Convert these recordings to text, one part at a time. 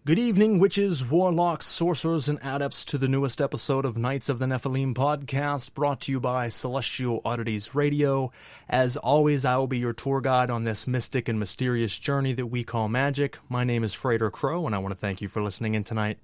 Good evening, witches, warlocks, sorcerers, and adepts, to the newest episode of Knights of the Nephilim podcast, brought to you by Celestial Oddities Radio. As always, I will be your tour guide on this mystic and mysterious journey that we call Magick. My name is Frater Crow, and I want to thank you for listening in tonight.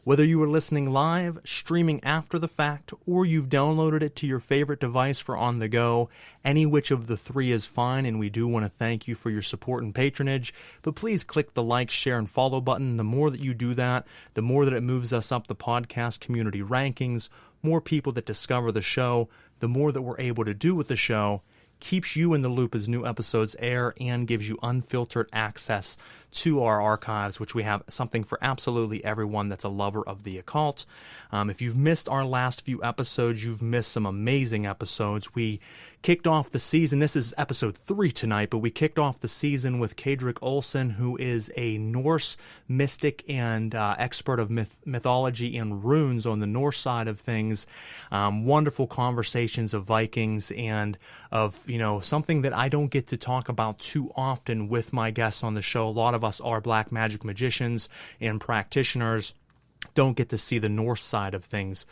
Whether you are listening live, streaming after the fact, or you've downloaded it to your favorite device for on the go, any which of the three is fine, and we do want to thank you for your support and patronage. But please click the like, share, and follow button. The more that you do that, the more that it moves us up the podcast community rankings, more people that discover the show, the more that we're able to do with the show, keeps you in the loop as new episodes air, and gives you unfiltered access to our archives, which we have something for absolutely everyone that's a lover of the occult. If you've missed our last few episodes, you've missed some amazing episodes. We kicked off the season, this is episode 3 tonight, but we kicked off the season with Kadric Olson, who is a Norse mystic and expert of mythology and runes on the Norse side of things. Wonderful conversations of Vikings and of, something that I don't get to talk about too often with my guests on the show. A lot of us are black magic magicians and practitioners, don't get to see the Norse side of things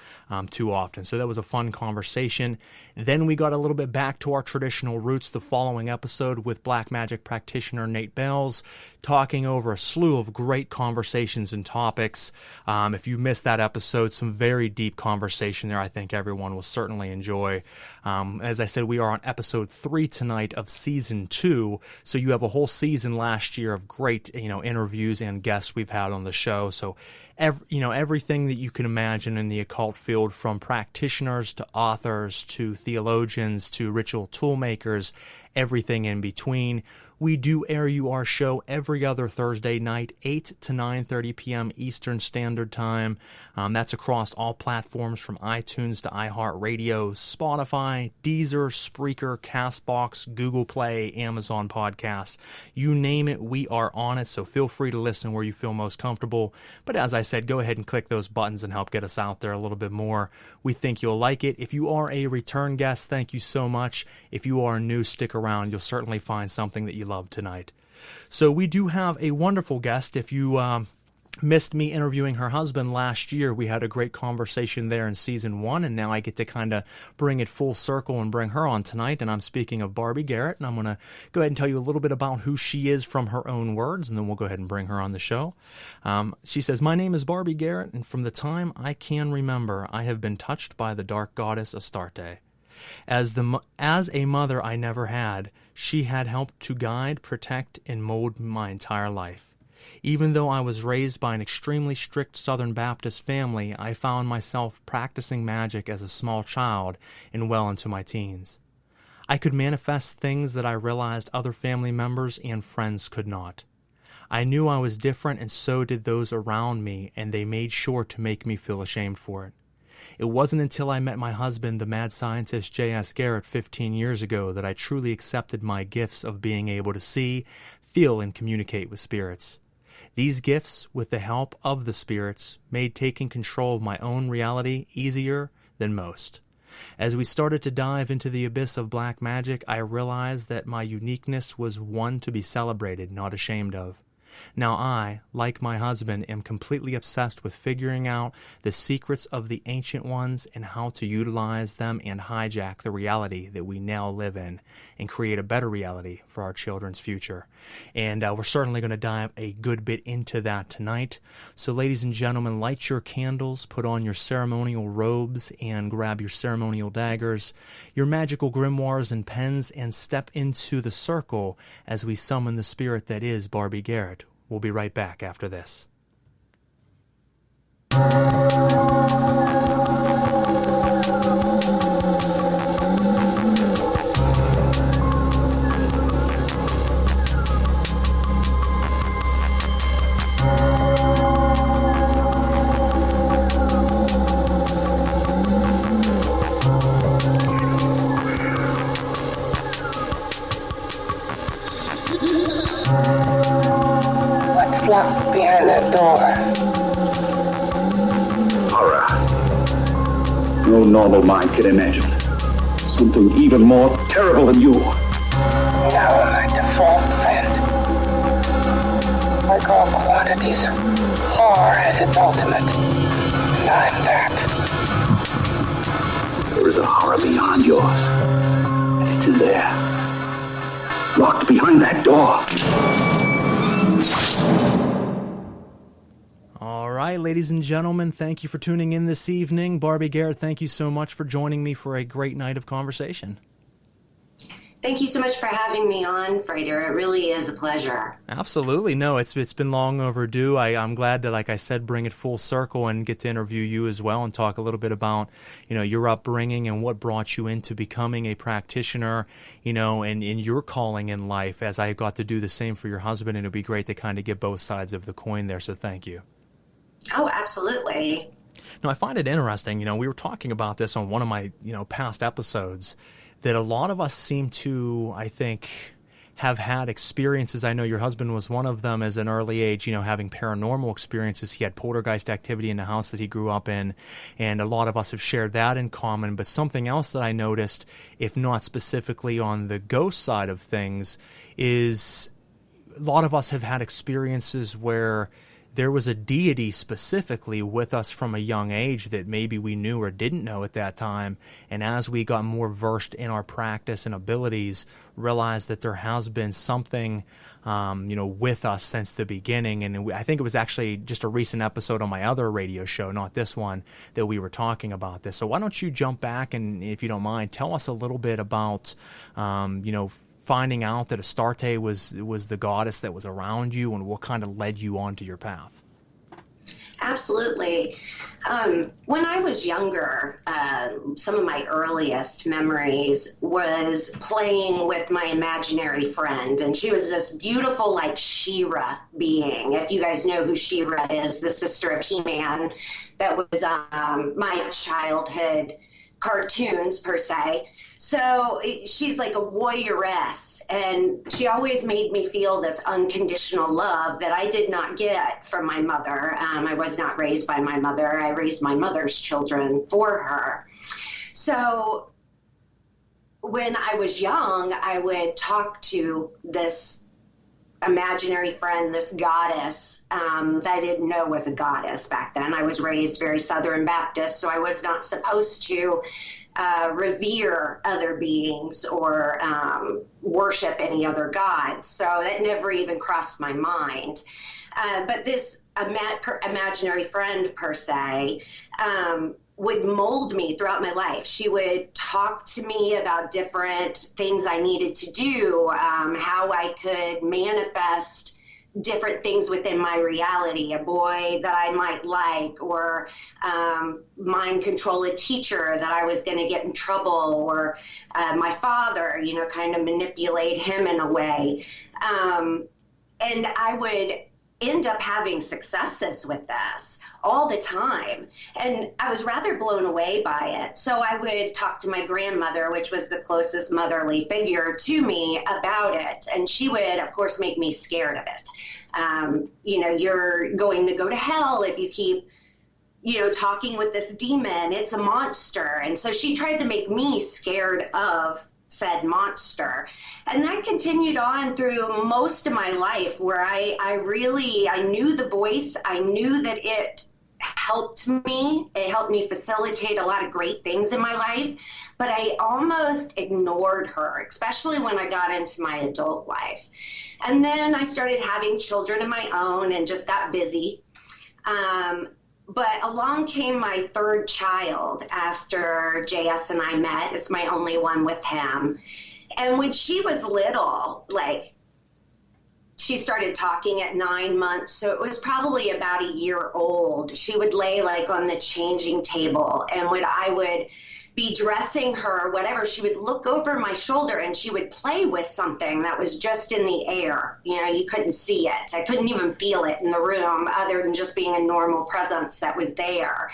too often. So that was a fun conversation. Then we got a little bit back to our traditional roots the following episode with black magic practitioner Nate Bells, talking over a slew of great conversations and topics. If you missed that episode, some very deep conversation there I think everyone will certainly enjoy. As I said, we are on episode 3 tonight of season 2, so you have a whole season last year of great interviews and guests we've had on the show. So everything that you can imagine in the occult field, from practitioners to authors to theologians to ritual tool makers, everything in between. We do air you our show every other Thursday night, 8 to 9:30 p.m. Eastern Standard Time. That's across all platforms from iTunes to iHeartRadio, Spotify, Deezer, Spreaker, CastBox, Google Play, Amazon Podcasts. You name it, we are on it, so feel free to listen where you feel most comfortable. But as I said, go ahead and click those buttons and help get us out there a little bit more. We think you'll like it. If you are a return guest, thank you so much. If you are new, stick around. You'll certainly find something that you love tonight. So we do have a wonderful guest. If you missed me interviewing her husband last year, we had a great conversation there in season 1, and now I get to kind of bring it full circle and bring her on tonight. And I'm speaking of Barbie Garrett, and I'm going to go ahead and tell you a little bit about who she is from her own words, and then we'll go ahead and bring her on the show. She says, "My name is Barbie Garrett, and from the time I can remember, I have been touched by the dark goddess Astarte. As a mother I never had, she had helped to guide, protect, and mold my entire life. Even though I was raised by an extremely strict Southern Baptist family, I found myself practicing magic as a small child and well into my teens. I could manifest things that I realized other family members and friends could not. I knew I was different, and so did those around me, and they made sure to make me feel ashamed for it. It wasn't until I met my husband, the mad scientist J.S. Garrett, 15 years ago, that I truly accepted my gifts of being able to see, feel, and communicate with spirits. These gifts, with the help of the spirits, made taking control of my own reality easier than most. As we started to dive into the abyss of black magic, I realized that my uniqueness was one to be celebrated, not ashamed of. Now I, like my husband, am completely obsessed with figuring out the secrets of the ancient ones and how to utilize them and hijack the reality that we now live in and create a better reality for our children's future." And we're certainly going to dive a good bit into that tonight. So ladies and gentlemen, light your candles, put on your ceremonial robes, and grab your ceremonial daggers, your magical grimoires and pens, and step into the circle as we summon the spirit that is Barbie Garrett. We'll be right back after this. Locked behind that door. Horror. No normal mind can imagine. Something even more terrible than you. Now am I deformed friend. like all quantities, law has its ultimate, and I'm that. There is a horror beyond yours, and it's in there, locked behind that door. All right, ladies and gentlemen, thank you for tuning in this evening. Barbie Garrett, thank you so much for joining me for a great night of conversation. Thank you so much for having me on, Frater. It really is a pleasure. Absolutely. No, it's been long overdue. I'm glad to, like I said, bring it full circle and get to interview you as well and talk a little bit about, your upbringing and what brought you into becoming a practitioner, and in your calling in life, as I got to do the same for your husband, and it'd be great to kind of get both sides of the coin there. So thank you. Oh, absolutely. No, I find it interesting. We were talking about this on one of my, past episodes, that a lot of us seem to, I think, have had experiences. I know your husband was one of them as an early age, having paranormal experiences. He had poltergeist activity in the house that he grew up in, and a lot of us have shared that in common. But something else that I noticed, if not specifically on the ghost side of things, is a lot of us have had experiences where there was a deity specifically with us from a young age that maybe we knew or didn't know at that time. And as we got more versed in our practice and abilities, realized that there has been something, with us since the beginning. And I think it was actually just a recent episode on my other radio show, not this one, that we were talking about this. So why don't you jump back and, if you don't mind, tell us a little bit about, finding out that Astarte was the goddess that was around you, and what kind of led you onto your path. Absolutely. When I was younger, some of my earliest memories was playing with my imaginary friend, and she was this beautiful, like She-Ra being. If you guys know who She-Ra is, the sister of He-Man, that was my childhood cartoons, per se. So she's like a warrioress, and she always made me feel this unconditional love that I did not get from my mother. I was not raised by my mother. I raised my mother's children for her. So when I was young, I would talk to this imaginary friend, this goddess that I didn't know was a goddess back then. I was raised very Southern Baptist, so I was not supposed to revere other beings or worship any other gods. So that never even crossed my mind. But this imaginary friend, per se, would mold me throughout my life. She would talk to me about different things I needed to do, how I could manifest different things within my reality, a boy that I might like, or mind control a teacher that I was going to get in trouble, or my father, kind of manipulate him in a way. And I would end up having successes with this all the time. And I was rather blown away by it. So I would talk to my grandmother, which was the closest motherly figure to me, about it. And she would, of course, make me scared of it. You're going to go to hell if you keep, talking with this demon. It's a monster. And so she tried to make me scared of said monster. And that continued on through most of my life, where I knew the voice. I knew that it helped me. It helped me facilitate a lot of great things in my life, but I almost ignored her, especially when I got into my adult life. And then I started having children of my own and just got busy. But along came my third child after JS and I met. It's my only one with him. And when she was little, she started talking at 9 months. So it was probably about a year old. She would lay on the changing table, and when I would be dressing her, whatever, she would look over my shoulder and she would play with something that was just in the air. You couldn't see it. I couldn't even feel it in the room, other than just being a normal presence that was there.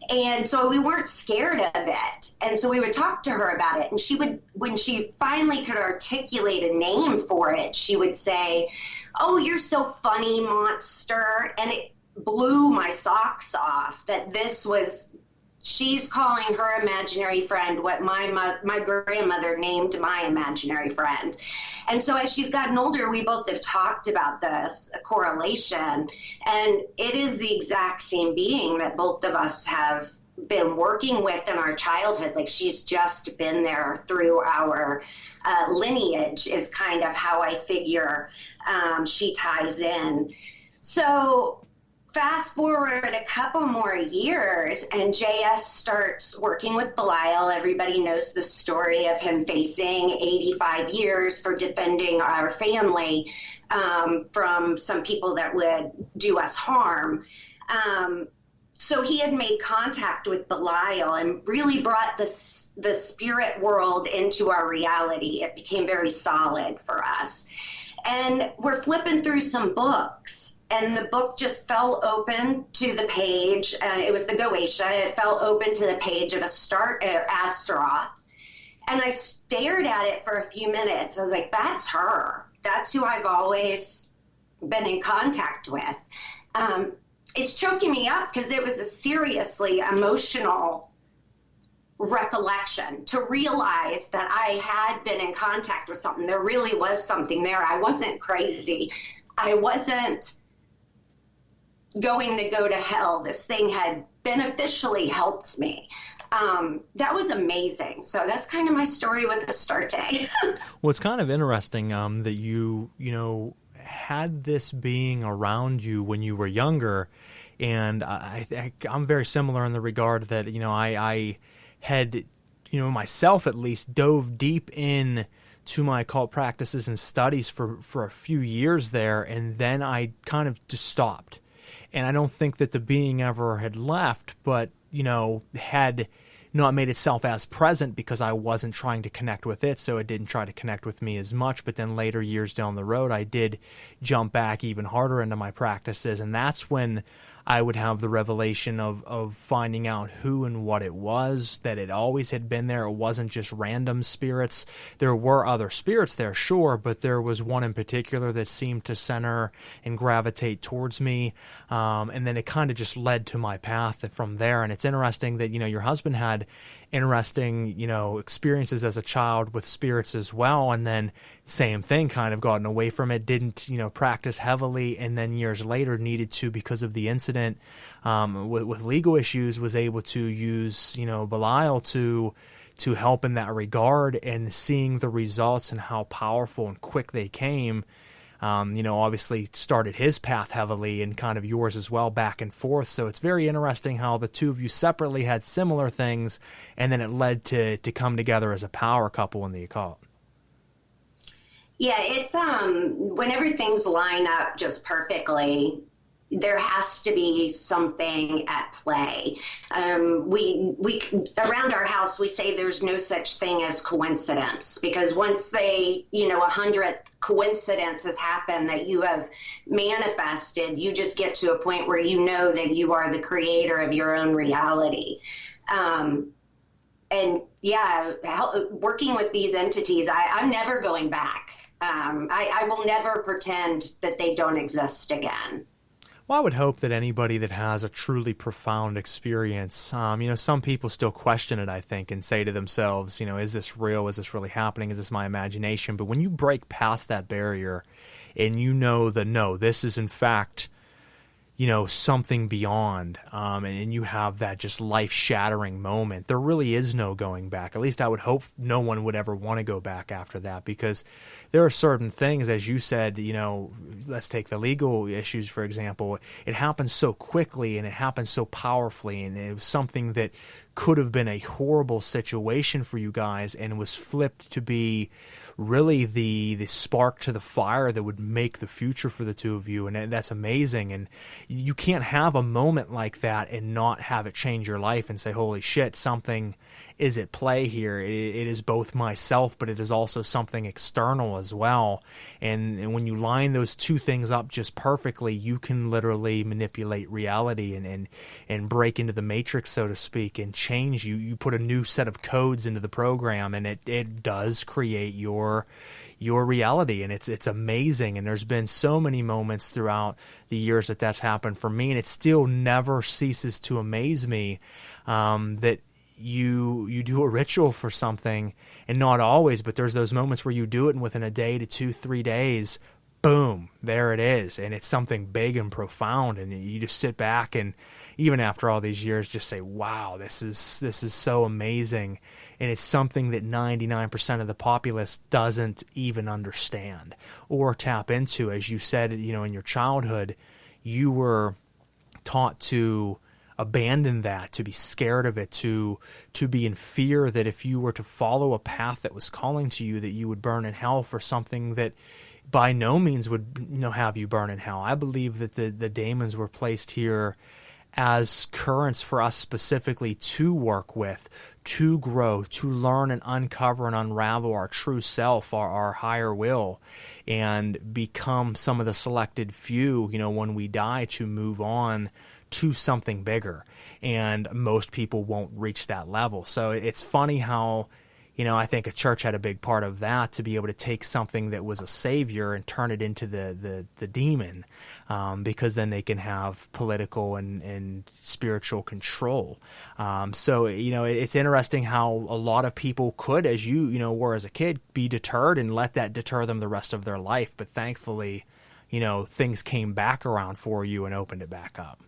And so we weren't scared of it. And so we would talk to her about it. And she would, when she finally could articulate a name for it, she would say, "Oh, you're so funny, monster." And it blew my socks off that this was she's calling her imaginary friend what my grandmother named my imaginary friend. And so as she's gotten older, we both have talked about this, a correlation, and it is the exact same being that both of us have been working with in our childhood. Like, she's just been there through our lineage is kind of how I figure she ties in. So fast forward a couple more years, and JS starts working with Belial. Everybody knows the story of him facing 85 years for defending our family from some people that would do us harm. So he had made contact with Belial and really brought the spirit world into our reality. It became very solid for us. And we're flipping through some books, and the book just fell open to the page. It was the Goetia. It fell open to the page of Astarte. And I stared at it for a few minutes. I was like, that's her. That's who I've always been in contact with. It's choking me up because it was a seriously emotional recollection to realize that I had been in contact with something. There really was something there. I wasn't crazy. I wasn't going to go to hell. This thing had beneficially helped me. That was amazing. So that's kind of my story with Astarte. Well, it's kind of interesting that you had this being around you when you were younger, and I'm very similar in the regard that I had myself at least dove deep in to my occult practices and studies for a few years there, and then I kind of just stopped. And I don't think that the being ever had left, but had not made itself as present because I wasn't trying to connect with it, so it didn't try to connect with me as much. But then later years down the road, I did jump back even harder into my practices, and that's when I would have the revelation of finding out who and what it was, that it always had been there. It wasn't just random spirits. There were other spirits there, sure, but there was one in particular that seemed to center and gravitate towards me. And then it kind of just led to my path from there. And it's interesting that, your husband had interesting, experiences as a child with spirits as well. And then same thing, kind of gotten away from it, didn't, practice heavily. And then years later needed to, because of the incident with legal issues, was able to use, Belial to help in that regard, and seeing the results and how powerful and quick they came. Obviously started his path heavily, and kind of yours as well, back and forth. So it's very interesting how the two of you separately had similar things, and then it led to come together as a power couple in the occult. Yeah, it's whenever things line up just perfectly, there has to be something at play. We around our house, we say there's no such thing as coincidence, because once 100th coincidence has happened that you have manifested, you just get to a point where you know that you are the creator of your own reality. And yeah, working with these entities, I'm never going back. I will never pretend that they don't exist again. Well, I would hope that anybody that has a truly profound experience, some people still question it, I think, and say to themselves, is this real? Is this really happening? Is this my imagination? But when you break past that barrier and no, this is in fact, something beyond, and you have that just life-shattering moment, there really is no going back. At least I would hope no one would ever want to go back after that, because there are certain things, as you said, let's take the legal issues, for example. It happened so quickly and it happened so powerfully, and it was something that could have been a horrible situation for you guys and was flipped to be really the spark to the fire that would make the future for the two of you. And that's amazing. And you can't have a moment like that and not have it change your life and say, holy shit, something is at play here. It is both myself, but it is also something external as well. And when you line those two things up just perfectly, you can literally manipulate reality and break into the matrix, so to speak, and change. You put a new set of codes into the program, and it does create your reality, and it's amazing. And there's been so many moments throughout the years that's happened for me, and it still never ceases to amaze me that you do a ritual for something, and not always, but there's those moments where you do it, and within a day to 2-3 days, boom, there it is, and it's something big and profound, and you just sit back and even after all these years just say, wow, this is so amazing. And it's something that 99% of the populace doesn't even understand or tap into. As you said, in your childhood, you were taught to abandon that, to be scared of it, to be in fear that if you were to follow a path that was calling to you, that you would burn in hell for something that by no means would have you burn in hell. I believe that the daemons were placed here as currents for us specifically to work with, to grow, to learn and uncover and unravel our true self, our higher will, and become some of the selected few, when we die, to move on to something bigger. And most people won't reach that level. So it's funny how, I think a church had a big part of that, to be able to take something that was a savior and turn it into the demon, because then they can have political and spiritual control. So it's interesting how a lot of people could, as you were as a kid, be deterred and let that deter them the rest of their life. But thankfully, things came back around for you and opened it back up.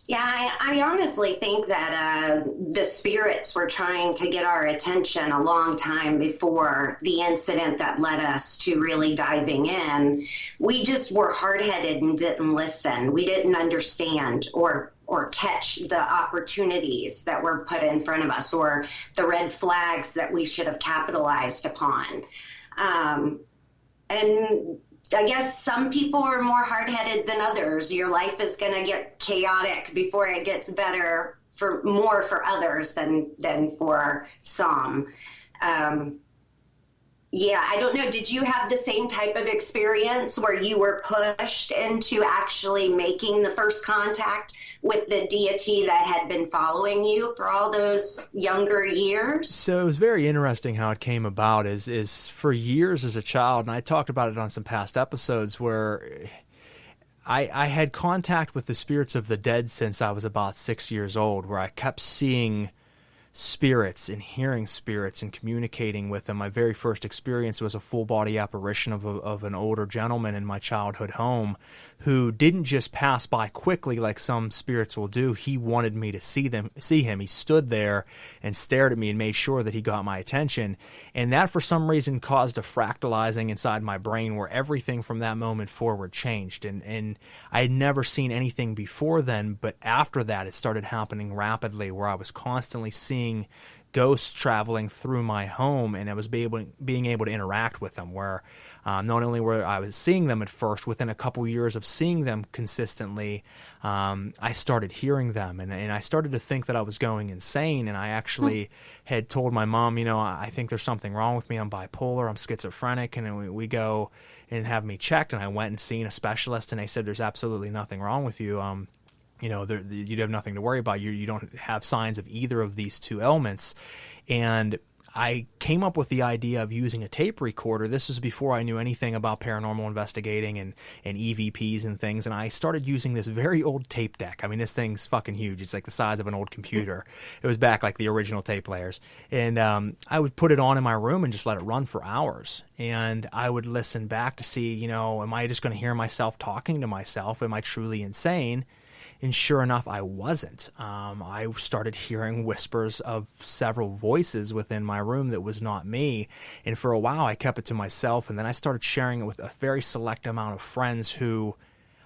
Yeah, I honestly think that the spirits were trying to get our attention a long time before the incident that led us to really diving in. We just were hard-headed and didn't listen. We didn't understand or catch the opportunities that were put in front of us, or the red flags that we should have capitalized upon. And I guess some people are more hard-headed than others. Your life is going to get chaotic before it gets better, more for others than for some. Yeah, I don't know. Did you have the same type of experience where you were pushed into actually making the first contact with the deity that had been following you for all those younger years? So it was very interesting how it came about is for years as a child, and I talked about it on some past episodes, where I had contact with the spirits of the dead since I was about 6 years old, where I kept seeing spirits and hearing spirits and communicating with them. My very first experience was a full-body apparition of an older gentleman in my childhood home who didn't just pass by quickly like some spirits will do. He wanted me to see him. He stood there and stared at me and made sure that he got my attention. And that, for some reason, caused a fractalizing inside my brain where everything from that moment forward changed. And I had never seen anything before then, but after that, it started happening rapidly, where I was constantly seeing ghosts traveling through my home, and I was being able to interact with them, where not only were I was seeing them at first, within a couple years of seeing them consistently, I started hearing them, and I started to think that I was going insane. And I actually had told my mom, I think there's something wrong with me. I'm bipolar, I'm schizophrenic. And we go and have me checked, and I went and seen a specialist, and they said there's absolutely nothing wrong with you. You have nothing to worry about. You don't have signs of either of these two ailments. And I came up with the idea of using a tape recorder. This was before I knew anything about paranormal investigating and EVPs and things. And I started using this very old tape deck. I mean, this thing's fucking huge. It's like the size of an old computer. It was back like the original tape players. And I would put it on in my room and just let it run for hours. And I would listen back to see, am I just going to hear myself talking to myself? Am I truly insane? And sure enough, I wasn't. I started hearing whispers of several voices within my room that was not me. And for a while, I kept it to myself. And then I started sharing it with a very select amount of friends who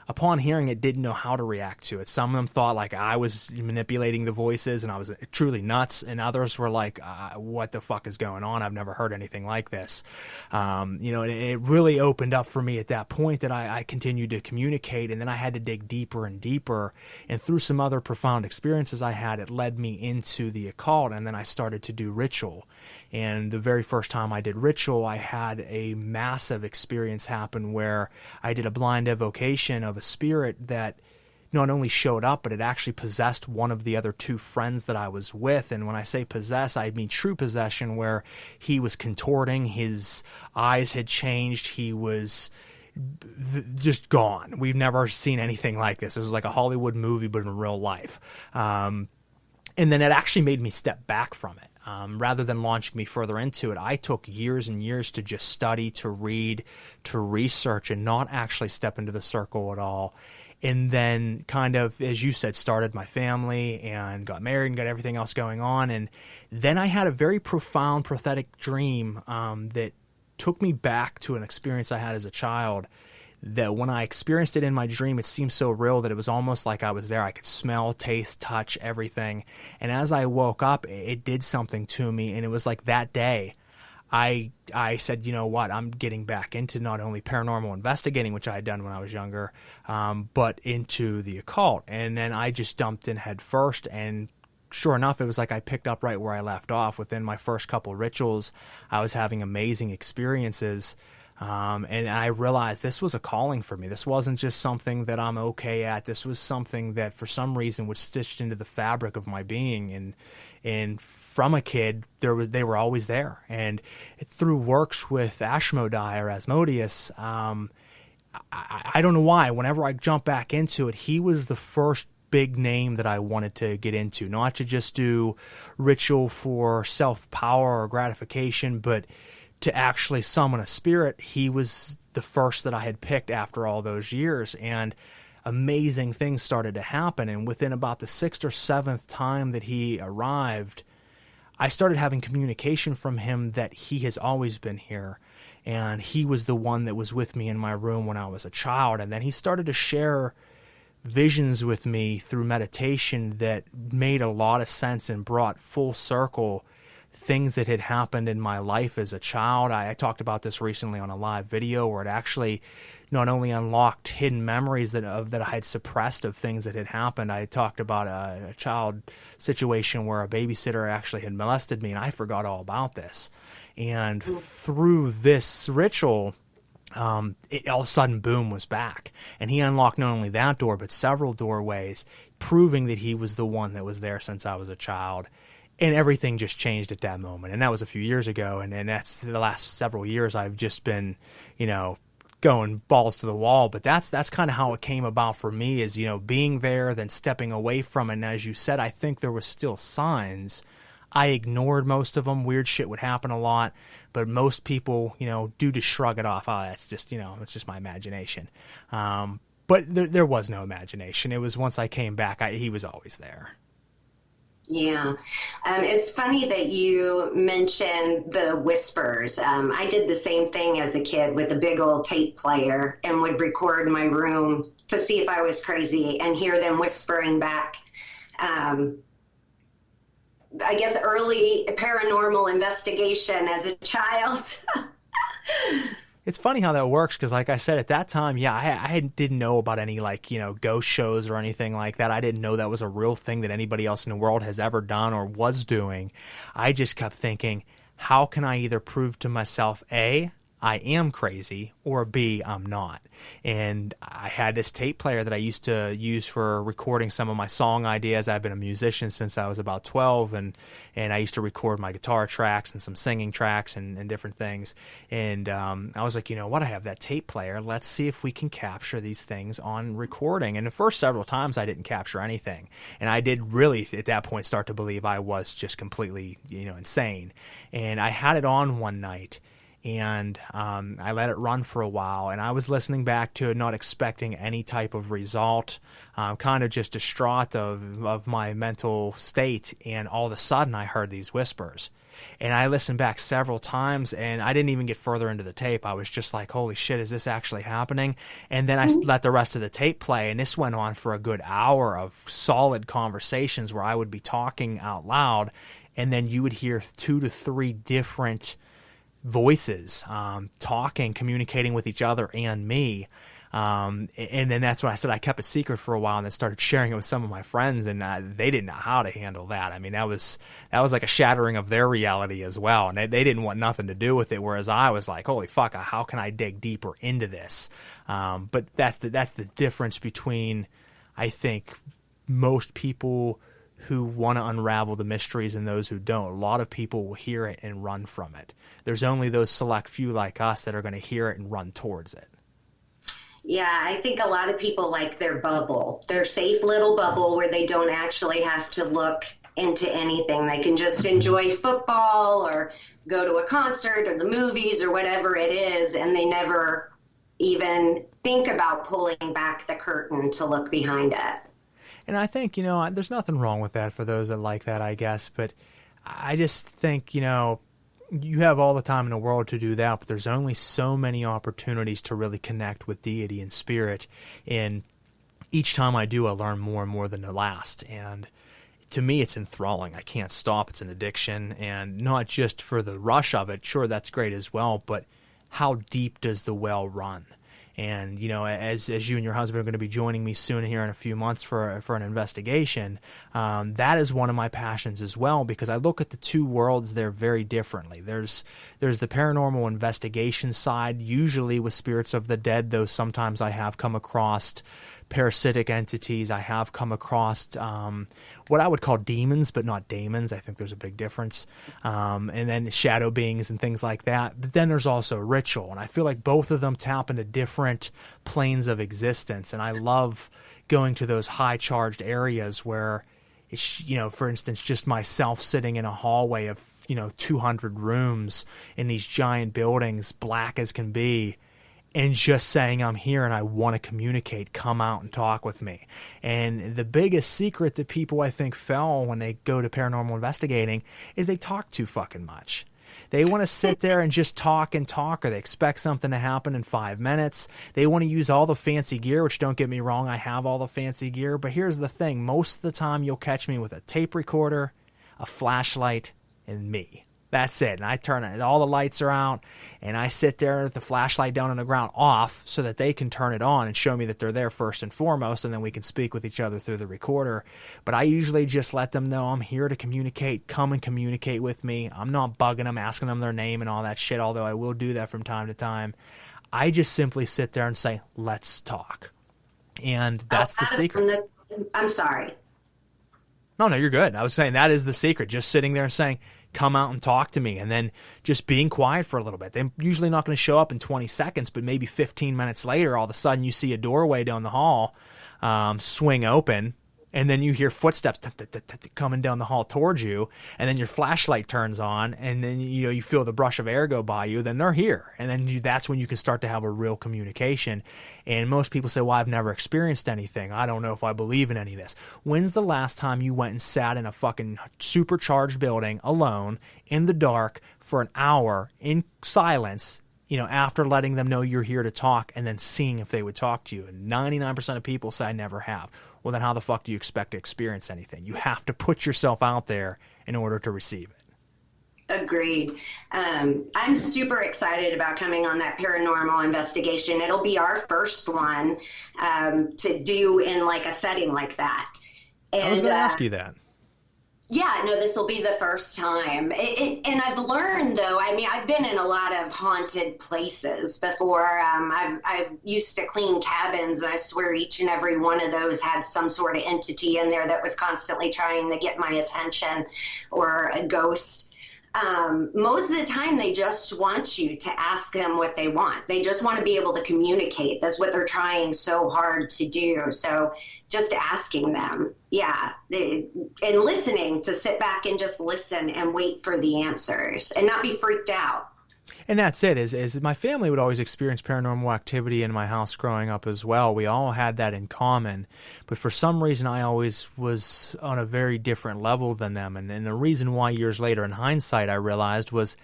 upon hearing it, didn't know how to react to it. Some of them thought like I was manipulating the voices and I was truly nuts, and others were like, what the fuck is going on? I've never heard anything like this. And it really opened up for me at that point that I continued to communicate, and then I had to dig deeper and deeper, and through some other profound experiences I had, it led me into the occult, and then I started to do ritual. And the very first time I did ritual, I had a massive experience happen where I did a blind evocation of a spirit that not only showed up, but it actually possessed one of the other two friends that I was with. And when I say possess, I mean true possession, where he was contorting, his eyes had changed, he was just gone. We've never seen anything like this. It was like a Hollywood movie, but in real life. And then it actually made me step back from it. Rather than launching me further into it, I took years and years to just study, to read, to research, and not actually step into the circle at all. And then kind of, as you said, started my family and got married and got everything else going on. And then I had a very profound prophetic dream that took me back to an experience I had as a child, that when I experienced it in my dream, it seemed so real that it was almost like I was there. I could smell, taste, touch, everything. And as I woke up, it did something to me. And it was like that day, I said, you know what, I'm getting back into not only paranormal investigating, which I had done when I was younger, but into the occult. And then I just jumped in head first, and sure enough, it was like I picked up right where I left off. Within my first couple rituals, I was having amazing experiences. And I realized this was a calling for me. This wasn't just something that I'm okay at. This was something that for some reason was stitched into the fabric of my being. And from a kid, they were always there. And through works with Ashmodai or Asmodeus, I don't know why, whenever I jump back into it, he was the first big name that I wanted to get into. Not to just do ritual for self-power or gratification, but to actually summon a spirit. He was the first that I had picked after all those years, and amazing things started to happen. And within about the 6th or 7th time that he arrived, I started having communication from him that he has always been here, and he was the one that was with me in my room when I was a child. And then he started to share visions with me through meditation that made a lot of sense and brought full circle things that had happened in my life as a child. I talked about this recently on a live video where it actually not only unlocked hidden memories that I had suppressed of things that had happened. I talked about a child situation where a babysitter actually had molested me, and I forgot all about this. And through this ritual, it all of a sudden, boom, was back. And he unlocked not only that door, but several doorways, proving that he was the one that was there since I was a child. And everything just changed at that moment. And that was a few years ago. And that's the last several years I've just been, going balls to the wall. But that's kind of how it came about for me, is, being there, then stepping away from it. And as you said, I think there was still signs. I ignored most of them. Weird shit would happen a lot. But most people, do just shrug it off. Oh, that's just, it's just my imagination. But there was no imagination. It was once I came back, he was always there. Yeah. It's funny that you mentioned the whispers. I did the same thing as a kid with a big old tape player and would record my room to see if I was crazy and hear them whispering back. I guess early paranormal investigation as a child. It's funny how that works, because like I said, at that time, I didn't know about any ghost shows or anything like that. I didn't know that was a real thing that anybody else in the world has ever done or was doing. I just kept thinking, how can I either prove to myself, A, I am crazy, or B, I'm not. And I had this tape player that I used to use for recording some of my song ideas. I've been a musician since I was about 12, and I used to record my guitar tracks and some singing tracks and different things. And I was like, you know what, I have that tape player. Let's see if we can capture these things on recording. And the first several times I didn't capture anything. And I did really, at that point, start to believe I was just completely, insane. And I had it on one night, and I let it run for a while, and I was listening back to it, not expecting any type of result, kind of just distraught of my mental state, and all of a sudden I heard these whispers. And I listened back several times, and I didn't even get further into the tape. I was just like, holy shit, is this actually happening? And then I let the rest of the tape play, and this went on for a good hour of solid conversations where I would be talking out loud, and then you would hear 2 to 3 different voices talking, communicating with each other and me. And then that's when I said I kept it secret for a while, and then started sharing it with some of my friends, and they didn't know how to handle that. I mean, that was like a shattering of their reality as well, and they didn't want nothing to do with it, whereas I was like, holy fuck, how can I dig deeper into this? But that's the difference between, I think, most people who want to unravel the mysteries and those who don't. A lot of people will hear it and run from it. There's only those select few like us that are going to hear it and run towards it. Yeah, I think a lot of people like their bubble, their safe little bubble where they don't actually have to look into anything. They can just enjoy football or go to a concert or the movies or whatever it is, and they never even think about pulling back the curtain to look behind it. And I think, there's nothing wrong with that for those that like that, I guess. But I just think, you have all the time in the world to do that, but there's only so many opportunities to really connect with deity and spirit. And each time I do, I learn more and more than the last. And to me, it's enthralling. I can't stop. It's an addiction. And not just for the rush of it. Sure, that's great as well. But how deep does the well run? And, as you and your husband are going to be joining me soon here in a few months for an investigation, that is one of my passions as well, because I look at the two worlds there very differently. There's the paranormal investigation side, usually with spirits of the dead, though sometimes I have come across parasitic entities. I have come across what I would call demons, but not daemons. I think there's a big difference. And then shadow beings and things like that. But then there's also ritual, and I feel like both of them tap into different planes of existence. And I love going to those high-charged areas where it's, for instance, just myself sitting in a hallway of, 200 rooms in these giant buildings, black as can be, and just saying, I'm here and I want to communicate, come out and talk with me. And the biggest secret that people, I think, fell when they go to paranormal investigating is they talk too fucking much. They want to sit there and just talk and talk, or they expect something to happen in 5 minutes. They want to use all the fancy gear, which, don't get me wrong, I have all the fancy gear. But here's the thing. Most of the time you'll catch me with a tape recorder, a flashlight, and me. That's it. And I turn it, all the lights are out, and I sit there with the flashlight down on the ground off so that they can turn it on and show me that they're there first and foremost, and then we can speak with each other through the recorder. But I usually just let them know I'm here to communicate. Come and communicate with me. I'm not bugging them, asking them their name and all that shit, although I will do that from time to time. I just simply sit there and say, let's talk. And that's the secret. I'm sorry. No, you're good. I was saying that is the secret, just sitting there and saying, come out and talk to me, and then just being quiet for a little bit. They're usually not going to show up in 20 seconds, but maybe 15 minutes later, all of a sudden you see a doorway down the hall swing open, and then you hear footsteps coming down the hall towards you, and then your flashlight turns on, and then you feel the brush of air go by you. Then they're here, and then that's when you can start to have a real communication. And most people say, well, I've never experienced anything. I don't know if I believe in any of this. When's the last time you went and sat in a fucking supercharged building alone in the dark for an hour in silence, after letting them know you're here to talk, and then seeing if they would talk to you? And 99% of people say I never have. Well, then how the fuck do you expect to experience anything? You have to put yourself out there in order to receive it. Agreed. I'm super excited about coming on that paranormal investigation. It'll be our first one to do in like a setting like that. And, I was going to ask you that. Yeah, no, this will be the first time. And I've learned, though, I've been in a lot of haunted places before. I've used to clean cabins, and I swear each and every one of those had some sort of entity in there that was constantly trying to get my attention, or a ghost. Most of the time, they just want you to ask them what they want. They just want to be able to communicate. That's what they're trying so hard to do. So just asking them, and listening, to sit back and just listen and wait for the answers and not be freaked out. And that's it, is my family would always experience paranormal activity in my house growing up as well. We all had that in common. But for some reason, I always was on a very different level than them. And the reason why years later, in hindsight, I realized was,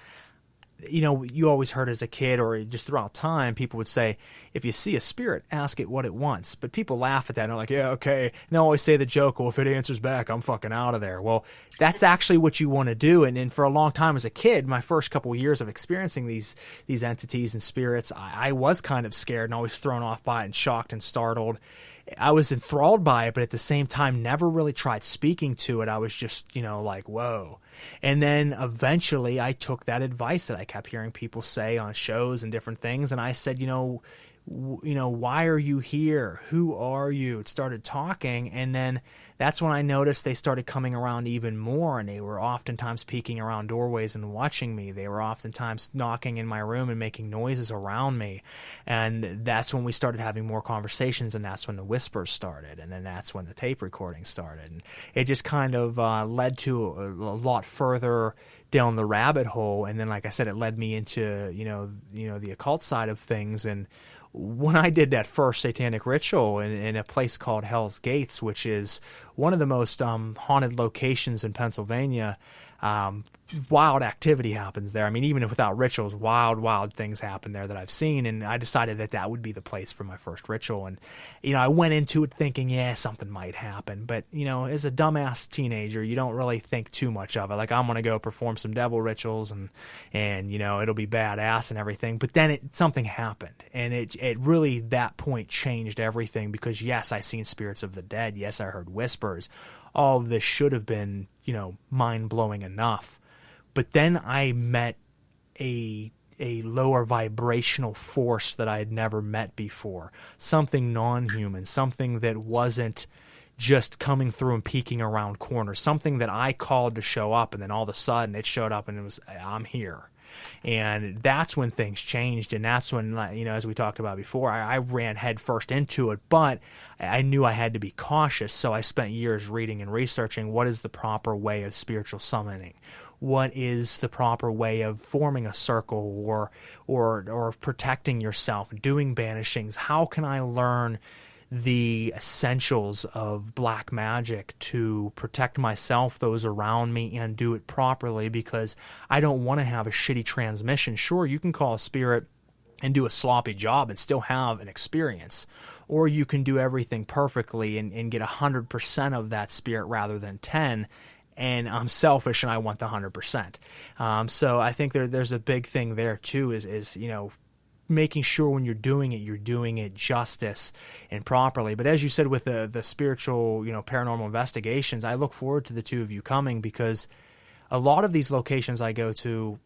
you always heard as a kid or just throughout time, people would say, if you see a spirit, ask it what it wants. But people laugh at that and they're like, yeah, okay. And they always say the joke, well, if it answers back, I'm fucking out of there. Well, that's actually what you want to do. And for a long time as a kid, my first couple of years of experiencing these entities and spirits, I was kind of scared and always thrown off by it and shocked and startled. I was enthralled by it, but at the same time, never really tried speaking to it. I was just, like, whoa. And then eventually I took that advice that I kept hearing people say on shows and different things. And I said, why are you here? Who are you? It started talking. And then that's when I noticed they started coming around even more. And they were oftentimes peeking around doorways and watching me. They were oftentimes knocking in my room and making noises around me. And that's when we started having more conversations. And that's when the whispers started. And then that's when the tape recording started. And it just kind of led to a lot further down the rabbit hole. And then, like I said, it led me into, the occult side of things. And when I did that first satanic ritual in a place called Hell's Gates, which is one of the most haunted locations in Pennsylvania, wild activity happens there. I mean, even without rituals, wild things happen there that I've seen. And I decided that would be the place for my first ritual. And, I went into it thinking, yeah, something might happen. But, as a dumbass teenager, you don't really think too much of it. Like, I'm going to go perform some devil rituals and it'll be badass and everything. But then something happened. And it really, that point changed everything because, yes, I seen spirits of the dead. Yes, I heard whispers. All of this should have been, mind-blowing enough. But then I met a lower vibrational force that I had never met before. Something non-human, something that wasn't just coming through and peeking around corners, something that I called to show up, and then all of a sudden it showed up and it was, I'm here. And that's when things changed, and that's when, as we talked about before, I ran headfirst into it, but I knew I had to be cautious, so I spent years reading and researching what is the proper way of spiritual summoning, what is the proper way of forming a circle or protecting yourself, doing banishings. How can I learn the essentials of black magic to protect myself, those around me, and do it properly, because I don't want to have a shitty transmission. Sure, you can call a spirit and do a sloppy job and still have an experience, or you can do everything perfectly and get 100% of that spirit rather than 10. And I'm selfish and I want the 100%. So I think there's a big thing there too, is making sure when you're doing it justice and properly. But as you said with the spiritual, paranormal investigations, I look forward to the two of you coming, because a lot of these locations I go to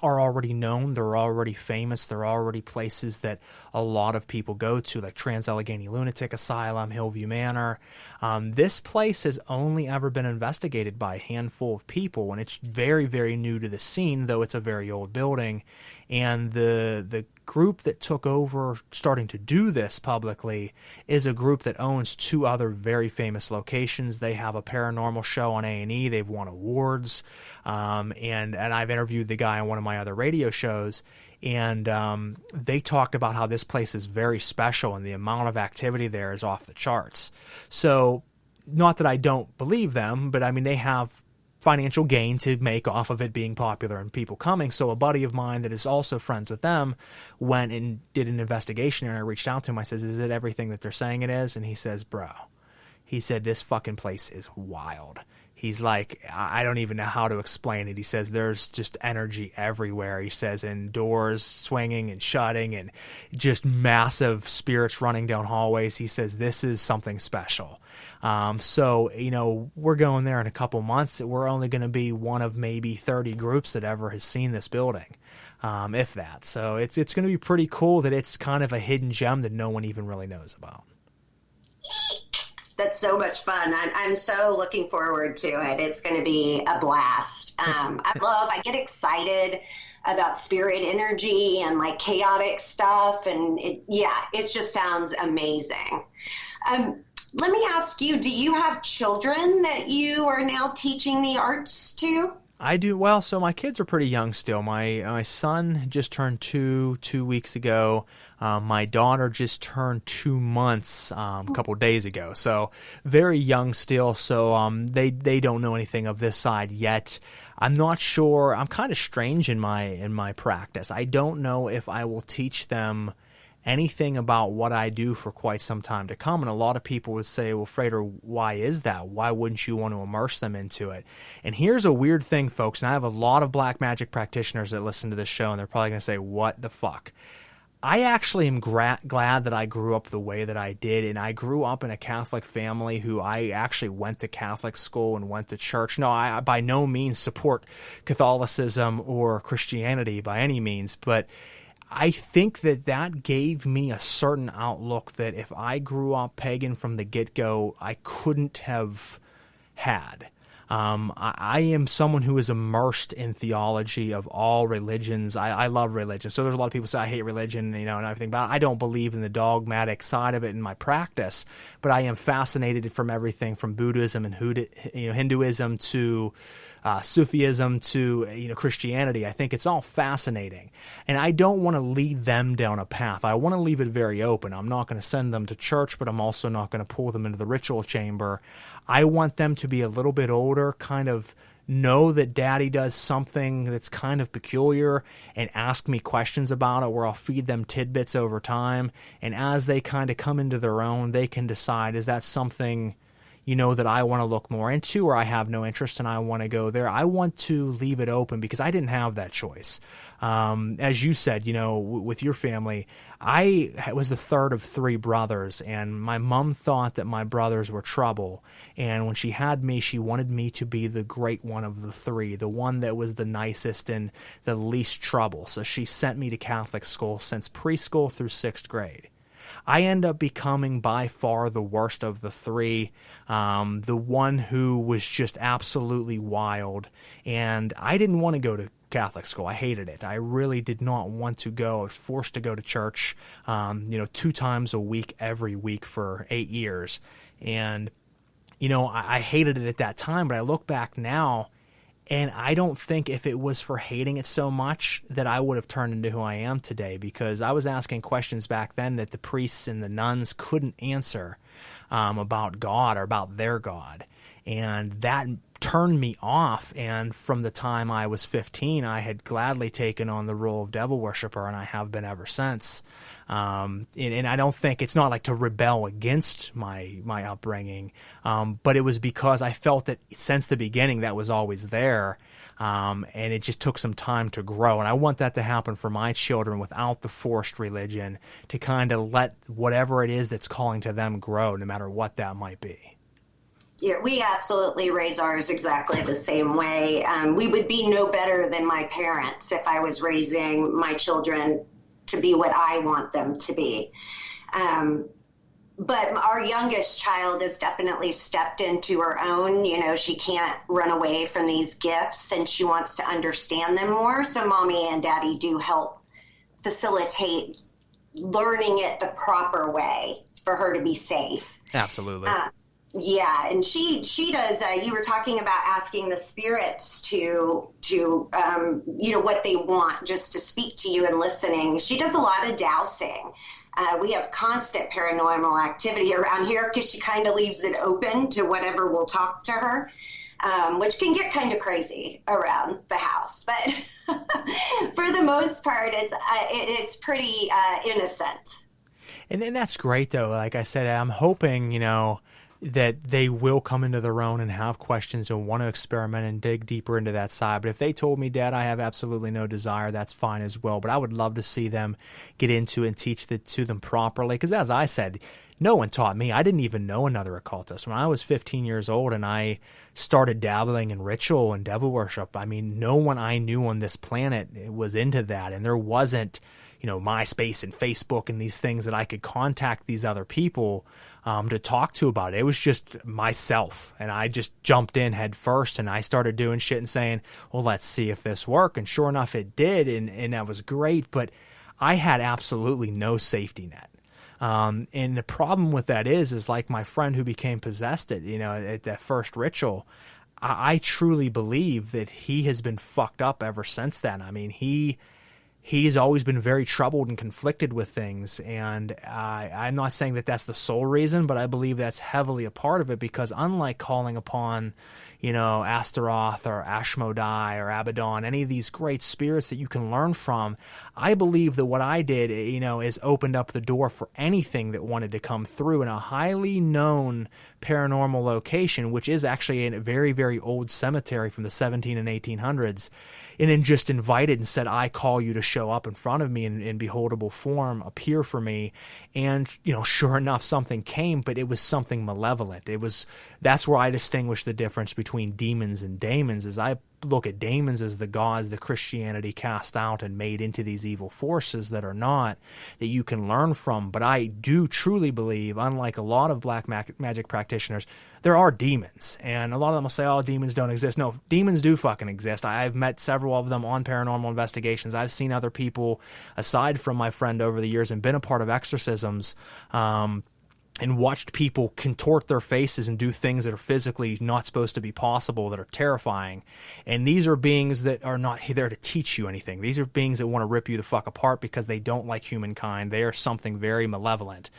are already known, they're already famous, they're already places that a lot of people go to, like Trans-Allegheny Lunatic Asylum, Hillview Manor. This place has only ever been investigated by a handful of people, and it's very, very new to the scene, though it's a very old building. And the group that took over starting to do this publicly is a group that owns two other very famous locations. They have a paranormal show on A&E. They've won awards. And I've interviewed the guy on one of my other radio shows, and they talked about how this place is very special and the amount of activity there is off the charts. So not that I don't believe them, but I mean, they have financial gain to make off of it being popular and people coming. So a buddy of mine that is also friends with them went and did an investigation, and I reached out to him. I says, is it everything that they're saying it is? And he says, bro, he said, this fucking place is wild. He's like, I don't even know how to explain it. He says, there's just energy everywhere. He says, and doors swinging and shutting and just massive spirits running down hallways. He says, this is something special. So, we're going there in a couple months. We're only going to be one of maybe 30 groups that ever has seen this building, if that. So it's going to be pretty cool that it's kind of a hidden gem that no one even really knows about. That's so much fun. I'm so looking forward to it. It's going to be a blast. I get excited about spirit energy and like chaotic stuff. And it just sounds amazing. Let me ask you, do you have children that you are now teaching the arts to? I do. Well, so my kids are pretty young still. My son just turned 2 weeks ago. My daughter just turned 2 months a couple of days ago. So very young still. So they don't know anything of this side yet. I'm not sure. I'm kind of strange in my practice. I don't know if I will teach them anything about what I do for quite some time to come. And a lot of people would say, well, Frater, why is that? Why wouldn't you want to immerse them into it? And here's a weird thing, folks, and I have a lot of black magic practitioners that listen to this show, and they're probably going to say, what the fuck? I actually am glad that I grew up the way that I did, and I grew up in a Catholic family who I actually went to Catholic school and went to church. No, I by no means support Catholicism or Christianity by any means, but I think that gave me a certain outlook that if I grew up pagan from the get-go, I couldn't have had. I am someone who is immersed in theology of all religions. I love religion. So there's a lot of people say I hate religion, and everything, but I don't believe in the dogmatic side of it in my practice. But I am fascinated from everything from Buddhism and Hinduism to Sufism to Christianity. I think it's all fascinating, and I don't want to lead them down a path. I want to leave it very open. I'm not going to send them to church, but I'm also not going to pull them into the ritual chamber. I want them to be a little bit older, kind of know that daddy does something that's kind of peculiar and ask me questions about it, where I'll feed them tidbits over time. And as they kind of come into their own, they can decide, is that something that I want to look more into, or I have no interest and I want to go there. I want to leave it open because I didn't have that choice. As you said, with your family, I was the third of 3 brothers, and my mom thought that my brothers were trouble. And when she had me, she wanted me to be the great one of the 3, the one that was the nicest and the least trouble. So she sent me to Catholic school since preschool through 6th grade. I end up becoming by far the worst of the 3, the one who was just absolutely wild. And I didn't want to go to Catholic school. I hated it. I really did not want to go. I was forced to go to church, 2 times a week, every week for 8 years. And, I hated it at that time, but I look back now, and I don't think if it was for hating it so much that I would have turned into who I am today, because I was asking questions back then that the priests and the nuns couldn't answer about God or about their God. And that turned me off. And from the time I was 15, I had gladly taken on the role of devil worshiper, and I have been ever since. And I don't think it's not like to rebel against my upbringing, but it was because I felt that since the beginning that was always there, and it just took some time to grow. And I want that to happen for my children without the forced religion, to kind of let whatever it is that's calling to them grow, no matter what that might be. Yeah, we absolutely raise ours exactly the same way. We would be no better than my parents if I was raising my children to be what I want them to be. But our youngest child has definitely stepped into her own. She can't run away from these gifts, and she wants to understand them more. So mommy and daddy do help facilitate learning it the proper way for her to be safe. Absolutely. Yeah, and she does. You were talking about asking the spirits to what they want, just to speak to you and listening. She does a lot of dowsing. We have constant paranormal activity around here because she kind of leaves it open to whatever will talk to her, which can get kind of crazy around the house. But for the most part, it's pretty innocent. And that's great, though. Like I said, I'm hoping, that they will come into their own and have questions and want to experiment and dig deeper into that side. But if they told me, Dad, I have absolutely no desire, that's fine as well. But I would love to see them get into and teach it to them properly. Because as I said, no one taught me. I didn't even know another occultist. When I was 15 years old and I started dabbling in ritual and devil worship, no one I knew on this planet was into that. And there wasn't, MySpace and Facebook and these things that I could contact these other people to talk to about it. It was just myself, and I just jumped in head first, and I started doing shit and saying, well, let's see if this works. And sure enough, it did, and that was great, but I had absolutely no safety net. And the problem with that is like my friend who became possessed at that first ritual, I truly believe that he has been fucked up ever since then. I mean, he's always been very troubled and conflicted with things, and I'm not saying that that's the sole reason, but I believe that's heavily a part of it, because unlike calling upon, Astarte or Ashmodai or Abaddon, any of these great spirits that you can learn from, I believe that what I did, is opened up the door for anything that wanted to come through in a highly known paranormal location, which is actually a very, very old cemetery from the 17 and 1800s, and then just invited and said, I call you to show up in front of me in beholdable form, appear for me. And, sure enough, something came, but it was something malevolent. That's where I distinguish the difference between demons and daemons, is I look at daemons as the gods that Christianity cast out and made into these evil forces that are not, that you can learn from. But I do truly believe, unlike a lot of black magic practitioners, there are demons. And a lot of them will say, oh, demons don't exist. No, demons do fucking exist. I've met several of them on paranormal investigations. I've seen other people, aside from my friend over the years, and been a part of exorcisms, and watched people contort their faces and do things that are physically not supposed to be possible, that are terrifying. And these are beings that are not there to teach you anything. These are beings that want to rip you the fuck apart because they don't like humankind. They are something very malevolent.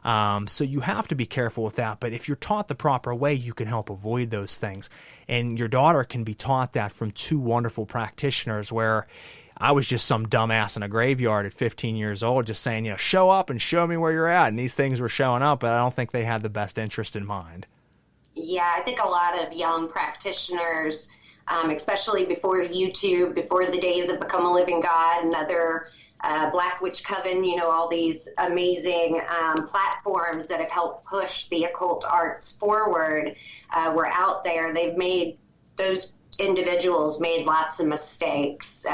So you have to be careful with that. But if you're taught the proper way, you can help avoid those things. And your daughter can be taught that from two wonderful practitioners, where I was just some dumbass in a graveyard at 15 years old just saying, show up and show me where you're at. And these things were showing up, but I don't think they had the best interest in mind. Yeah, I think a lot of young practitioners, especially before YouTube, before the days of Become a Living God and other Black Witch Coven, all these amazing platforms that have helped push the occult arts forward, were out there. Those individuals made lots of mistakes.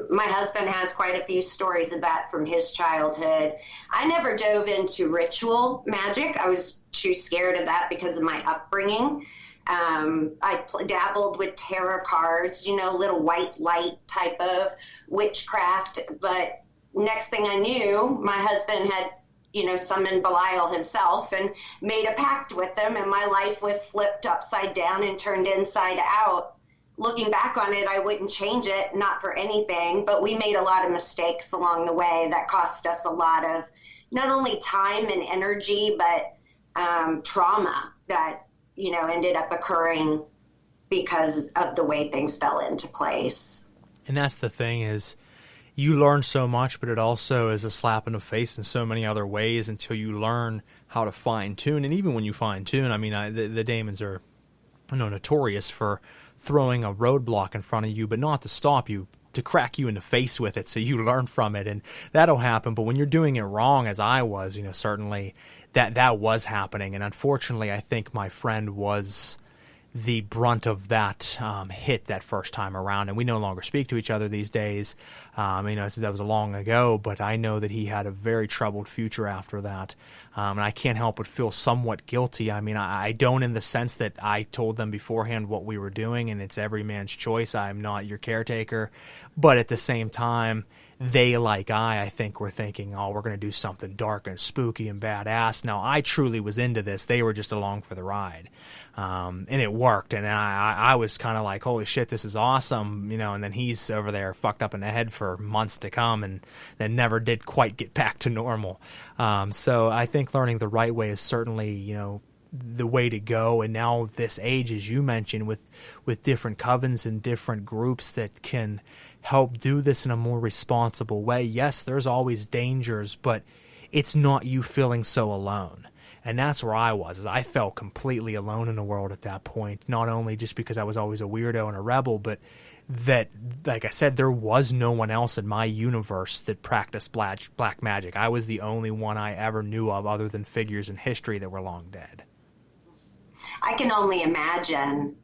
My husband has quite a few stories of that from his childhood. I never dove into ritual magic. I was too scared of that because of my upbringing. I dabbled with tarot cards, little white light type of witchcraft. But next thing I knew, my husband had summoned Belial himself and made a pact with him, and my life was flipped upside down and turned inside out. Looking back on it, I wouldn't change it, not for anything, but we made a lot of mistakes along the way that cost us a lot of not only time and energy, but trauma that, ended up occurring because of the way things fell into place. And that's the thing, is you learn so much, but it also is a slap in the face in so many other ways until you learn how to fine tune. And even when you fine tune, the daemons are notorious for throwing a roadblock in front of you, but not to stop you, to crack you in the face with it so you learn from it. And that'll happen. But when you're doing it wrong, as I was, certainly that was happening. And unfortunately, I think my friend was the brunt of that hit that first time around. And we no longer speak to each other these days. That was long ago, but I know that he had a very troubled future after that. And I can't help but feel somewhat guilty. I don't, in the sense that I told them beforehand what we were doing, and it's every man's choice. I'm not your caretaker. But at the same time, they, like I think, were thinking, oh, we're going to do something dark and spooky and badass. Now, I truly was into this. They were just along for the ride. And it worked. And I was kind of like, holy shit, this is awesome. And then he's over there fucked up in the head for months to come, and then never did quite get back to normal. So I think learning the right way is certainly, the way to go. And now this age, as you mentioned, with different covens and different groups that can help do this in a more responsible way. Yes, there's always dangers, but it's not you feeling so alone. And that's where I was, is I felt completely alone in the world at that point, not only just because I was always a weirdo and a rebel, but that, like I said, there was no one else in my universe that practiced black magic. I was the only one I ever knew of, other than figures in history that were long dead. I can only imagine.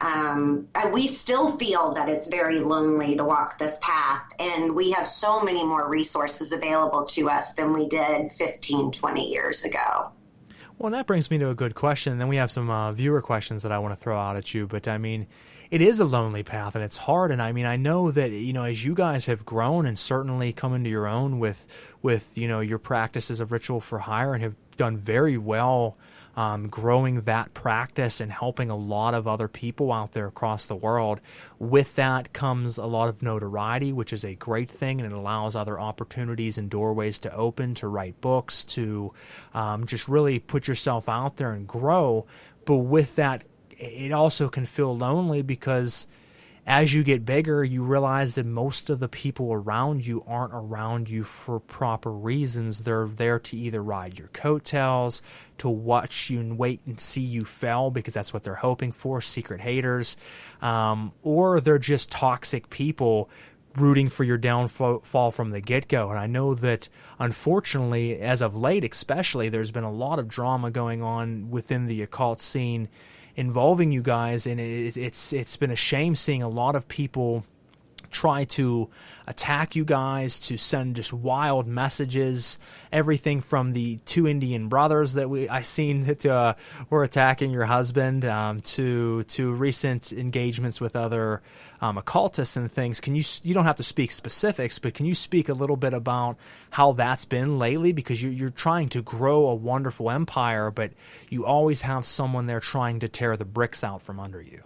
We still feel that it's very lonely to walk this path, and we have so many more resources available to us than we did 15, 20 years ago. Well, and that brings me to a good question. And then we have some viewer questions that I want to throw out at you. But, it is a lonely path, and it's hard. And, I know that, as you guys have grown and certainly come into your own with your practices of ritual for hire, and have done very well growing that practice and helping a lot of other people out there across the world. With that comes a lot of notoriety, which is a great thing, and it allows other opportunities and doorways to open, to write books, to just really put yourself out there and grow. But with that, it also can feel lonely, because as you get bigger, you realize that most of the people around you aren't around you for proper reasons. They're there to either ride your coattails, to watch you and wait and see you fail, because that's what they're hoping for, secret haters, or they're just toxic people rooting for your downfall from the get-go. And I know that, unfortunately, as of late especially, there's been a lot of drama going on within the occult scene involving you guys, and it's been a shame seeing a lot of people try to attack you guys, to send just wild messages, everything from the two Indian brothers that I seen that were attacking your husband, to recent engagements with other occultists and things. You don't have to speak specifics, but can you speak a little bit about how that's been lately? Because you're trying to grow a wonderful empire, but you always have someone there trying to tear the bricks out from under you.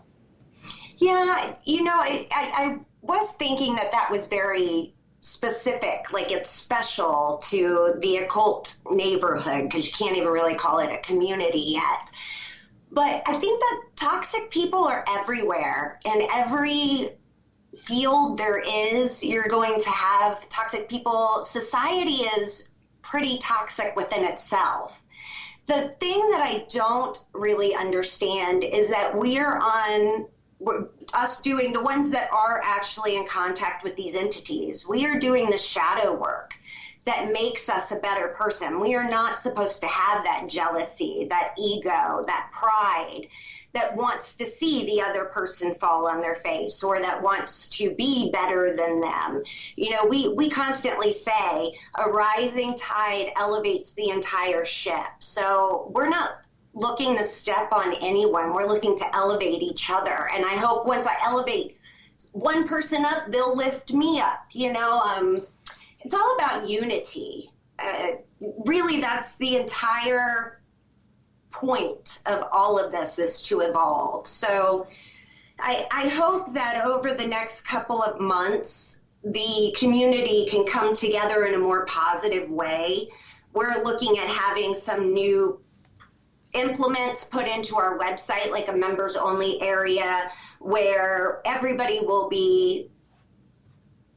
Yeah, I was thinking that was very specific, like it's special to the occult neighborhood, because you can't even really call it a community yet. But I think that toxic people are everywhere. In every field there is, you're going to have toxic people. Society is pretty toxic within itself. The thing that I don't really understand is that us doing, the ones that are actually in contact with these entities, we are doing the shadow work that makes us a better person. We are not supposed to have that jealousy, that ego, that pride that wants to see the other person fall on their face, or that wants to be better than them. We constantly say a rising tide elevates the entire ship. So we're not looking to step on anyone. We're looking to elevate each other. And I hope once I elevate one person up, they'll lift me up. It's all about unity. Really, that's the entire point of all of this, is to evolve. So I hope that over the next couple of months, the community can come together in a more positive way. We're looking at having some new implements put into our website, like a members only area where everybody will be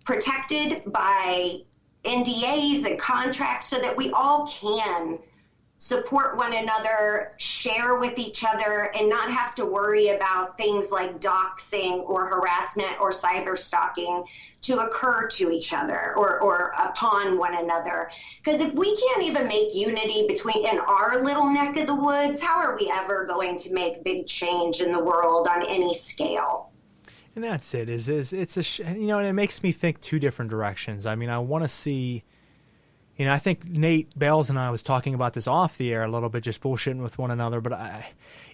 protected by NDAs and contracts, so that we all can support one another, share with each other, and not have to worry about things like doxing or harassment or cyber stalking to occur to each other or upon one another. Because if we can't even make unity in our little neck of the woods, how are we ever going to make big change in the world on any scale? And that's it. And it makes me think two different directions. I mean, I want to see. I think Nate Bales and I was talking about this off the air a little bit, just bullshitting with one another, but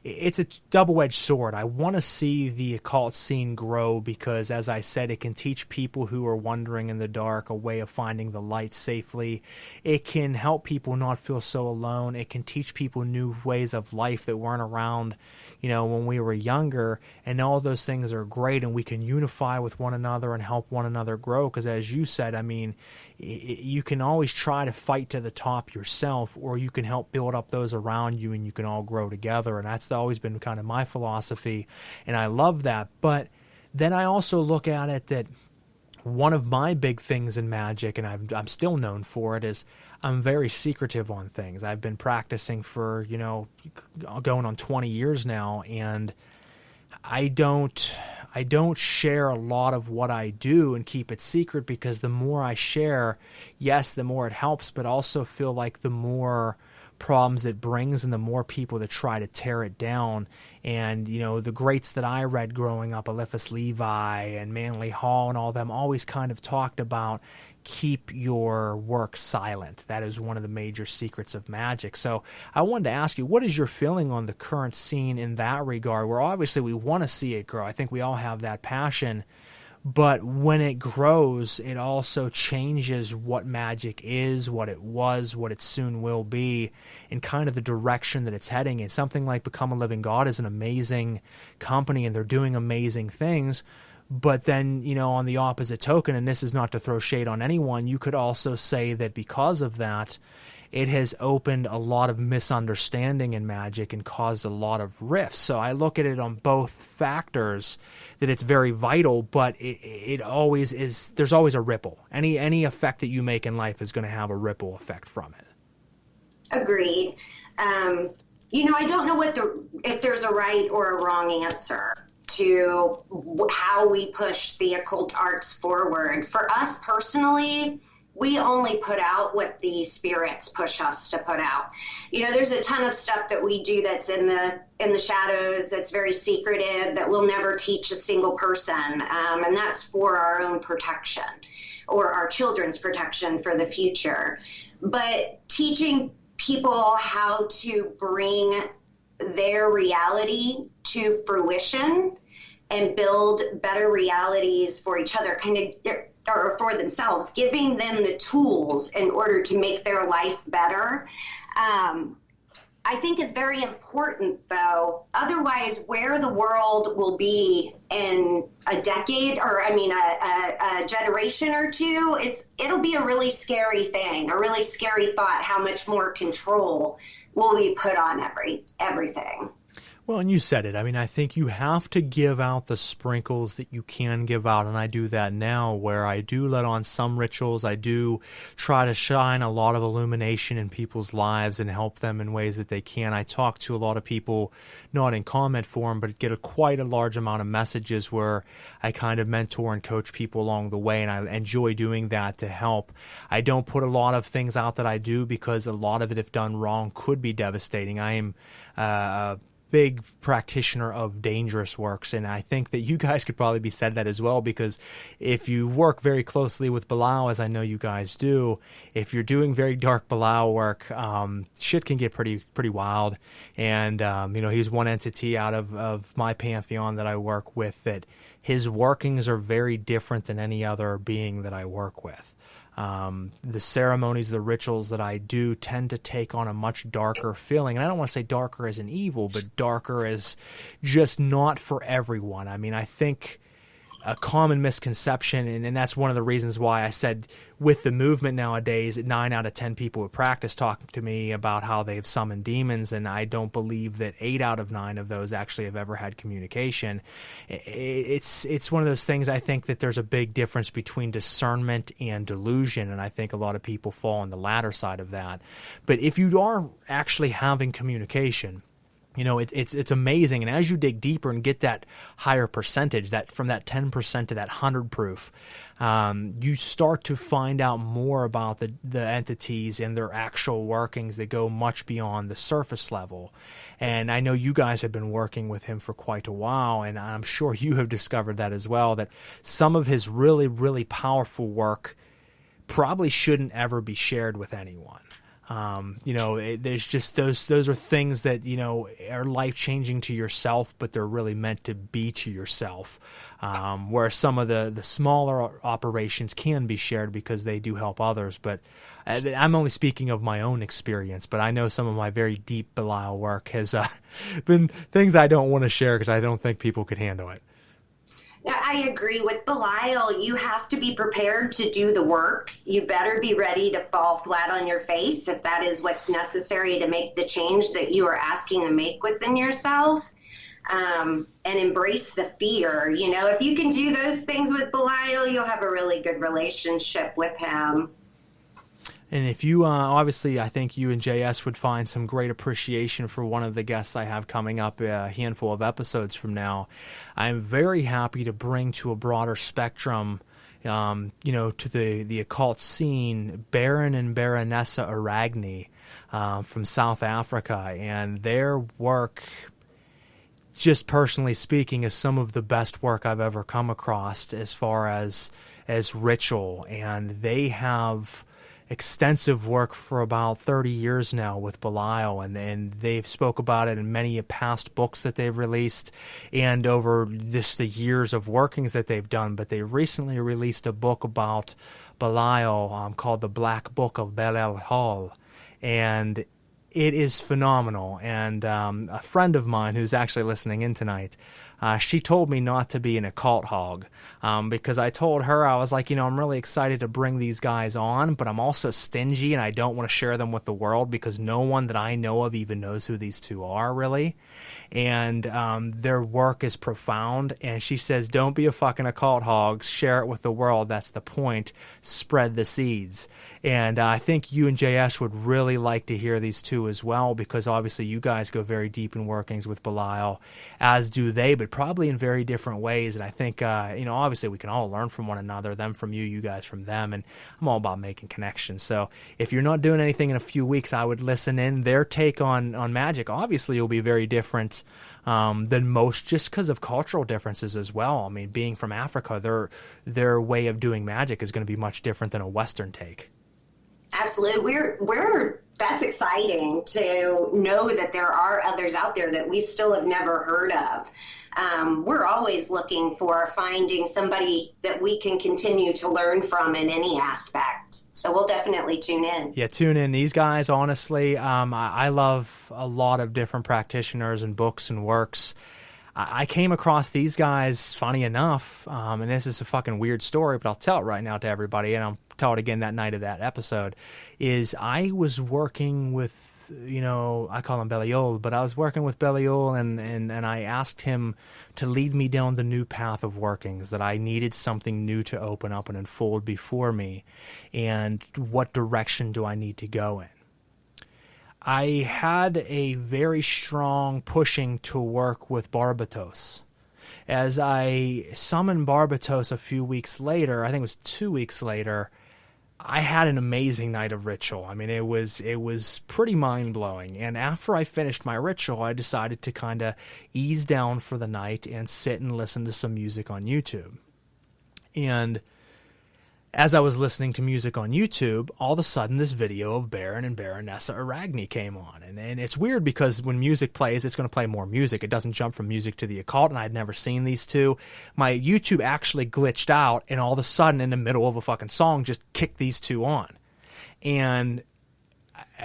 it's a double-edged sword. I want to see the occult scene grow because, as I said, it can teach people who are wandering in the dark a way of finding the light safely. It can help people not feel so alone. It can teach people new ways of life that weren't around, when we were younger, and all those things are great, and we can unify with one another and help one another grow, because as you said, I mean, you can always try to fight to the top yourself, or you can help build up those around you, and you can all grow together. And that's always been kind of my philosophy, and I love that. But then I also look at it that one of my big things in magic, and I'm still known for it, is I'm very secretive on things. I've been practicing for, going on 20 years now, and I don't share a lot of what I do and keep it secret, because the more I share, yes, the more it helps, but also feel like the more problems it brings and the more people that try to tear it down. And, the greats that I read growing up, Eliphas Levi and Manly Hall and all them, always kind of talked about keep your work silent. That is one of the major secrets of magic. So I wanted to ask you, what is your feeling on the current scene in that regard, where obviously we want to see it grow? I think we all have that passion, But when it grows, it also changes what magic is, what it was, what it soon will be, and kind of the direction that it's heading in. Something like Become a Living God is an amazing company, and they're doing amazing things. But then, you know, on the opposite token, and this is not to throw shade on anyone, you could also say that because of that, it has opened a lot of misunderstanding in magic and caused a lot of rifts. So I look at it on both factors, that it's very vital, but it always is, there's always a ripple. Any effect that you make in life is going to have a ripple effect from it. Agreed. You know, I don't know if there's a right or a wrong answer to how we push the occult arts forward. For us personally, we only put out what the spirits push us to put out. You know, there's a ton of stuff that we do that's in the shadows, that's very secretive, that we'll never teach a single person. And that's for our own protection or our children's protection for the future. But teaching people how to bring their reality to fruition and build better realities for each other, or for themselves, giving them the tools in order to make their life better. I think is very important, though. Otherwise, where the world will be in a decade, or a generation or two, it'll be a really scary thing, a really scary thought. How much more control will we put on everything? Well, and you said it. I mean, I think you have to give out the sprinkles that you can give out, and I do that now, where I do let on some rituals. I do try to shine a lot of illumination in people's lives and help them in ways that they can. I talk to a lot of people, not in comment form, but get quite a large amount of messages where I kind of mentor and coach people along the way, and I enjoy doing that to help. I don't put a lot of things out that I do because a lot of it, if done wrong, could be devastating. I am big practitioner of dangerous works, and I think that you guys could probably be said that as well, because if you work very closely with Belial, as I know you guys do, if you're doing very dark Belial work, shit can get pretty wild. And he's one entity out of my pantheon that I work with, that his workings are very different than any other being that I work with. The ceremonies, the rituals that I do tend to take on a much darker feeling. And I don't want to say darker as an evil, but darker as just not for everyone. I mean, I think a common misconception, and that's one of the reasons why I said with the movement nowadays, 9 out of 10 people who practice talk to me about how they've summoned demons, and I don't believe that 8 out of 9 of those actually have ever had communication. It's one of those things. I think that there's a big difference between discernment and delusion, and I think a lot of people fall on the latter side of that. But if you are actually having communication, you know, it's amazing. And as you dig deeper and get that higher percentage, that from that 10% to that 100 proof, you start to find out more about the entities and their actual workings that go much beyond the surface level. And I know you guys have been working with him for quite a while, and I'm sure you have discovered that as well, that some of his really, really powerful work probably shouldn't ever be shared with anyone. There's just those are things that, you know, are life-changing to yourself, but they're really meant to be to yourself. Where some of the smaller operations can be shared because they do help others. But I'm only speaking of my own experience, but I know some of my very deep Belial work has been things I don't want to share because I don't think people could handle it. Now, I agree with Belial. You have to be prepared to do the work. You better be ready to fall flat on your face if that is what's necessary to make the change that you are asking to make within yourself, and embrace the fear. You know, if you can do those things with Belial, you'll have a really good relationship with him. And if you, obviously, I think you and JS would find some great appreciation for one of the guests I have coming up a handful of episodes from now. I'm very happy to bring to a broader spectrum, to the occult scene, Baron and Baronessa Aragni from South Africa. And their work, just personally speaking, is some of the best work I've ever come across as far as ritual. And they have extensive work for about 30 years now with Belial, and they've spoke about it in many past books that they've released and over just the years of workings that they've done. But they recently released a book about Belial called The Black Book of Belial Hall, and it is phenomenal. And a friend of mine who's actually listening in tonight, she told me not to be an occult hog, because I told her, I was like, I'm really excited to bring these guys on, but I'm also stingy and I don't want to share them with the world because no one that I know of even knows who these two are, really. And their work is profound. And she says, don't be a fucking occult hog. Share it with the world. That's the point. Spread the seeds. And I think you and JS would really like to hear these two as well, because obviously you guys go very deep in workings with Belial, as do they, but probably in very different ways. And I think, obviously we can all learn from one another, them from you guys from them. And I'm all about making connections. So if you're not doing anything in a few weeks, I would listen in. Their take on Magick obviously will be very different than most, just because of cultural differences as well. I mean, being from Africa, their way of doing magic is going to be much different than a Western take. Absolutely. That's exciting to know that there are others out there that we still have never heard of. We're always looking for finding somebody that we can continue to learn from in any aspect. So we'll definitely tune in. Yeah, tune in. These guys, honestly, I love a lot of different practitioners and books and works. I came across these guys, funny enough, and this is a fucking weird story, but I'll tell it right now to everybody, and I'll tell it again that night of that episode, is I was working with, I call him Belial, but I was working with Belial, and I asked him to lead me down the new path of workings, that I needed something new to open up and unfold before me, and what direction do I need to go in? I had a very strong pushing to work with Barbatos. As I summoned Barbatos a few weeks later, I think it was 2 weeks later, I had an amazing night of ritual. I mean, it was pretty mind-blowing. And after I finished my ritual, I decided to kind of ease down for the night and sit and listen to some music on YouTube. And as I was listening to music on YouTube, all of a sudden this video of Baron and Baronessa Arachne came on. And it's weird because when music plays, it's going to play more music. It doesn't jump from music to the occult, and I'd never seen these two. My YouTube actually glitched out, and all of a sudden in the middle of a fucking song just kicked these two on. And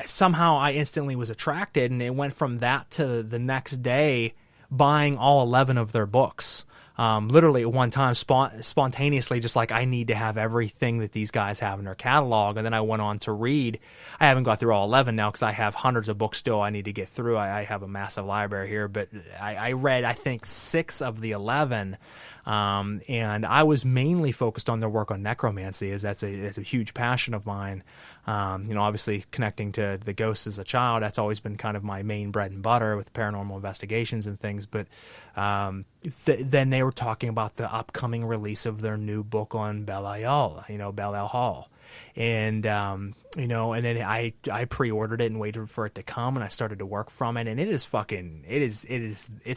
somehow I instantly was attracted, and it went from that to the next day buying all 11 of their books. Literally at one time, spontaneously, just like, I need to have everything that these guys have in their catalog. And then I went on to read. I haven't got through all 11 now because I have hundreds of books still I need to get through. I have a massive library here, but I read, I think, 6 of the 11. And I was mainly focused on their work on necromancy, as that's a huge passion of mine. Obviously connecting to the ghosts as a child, that's always been kind of my main bread and butter with paranormal investigations and things. But then they were talking about the upcoming release of their new book on Belial, Belial Hall. And, and then I pre-ordered it and waited for it to come, and I started to work from it, and it's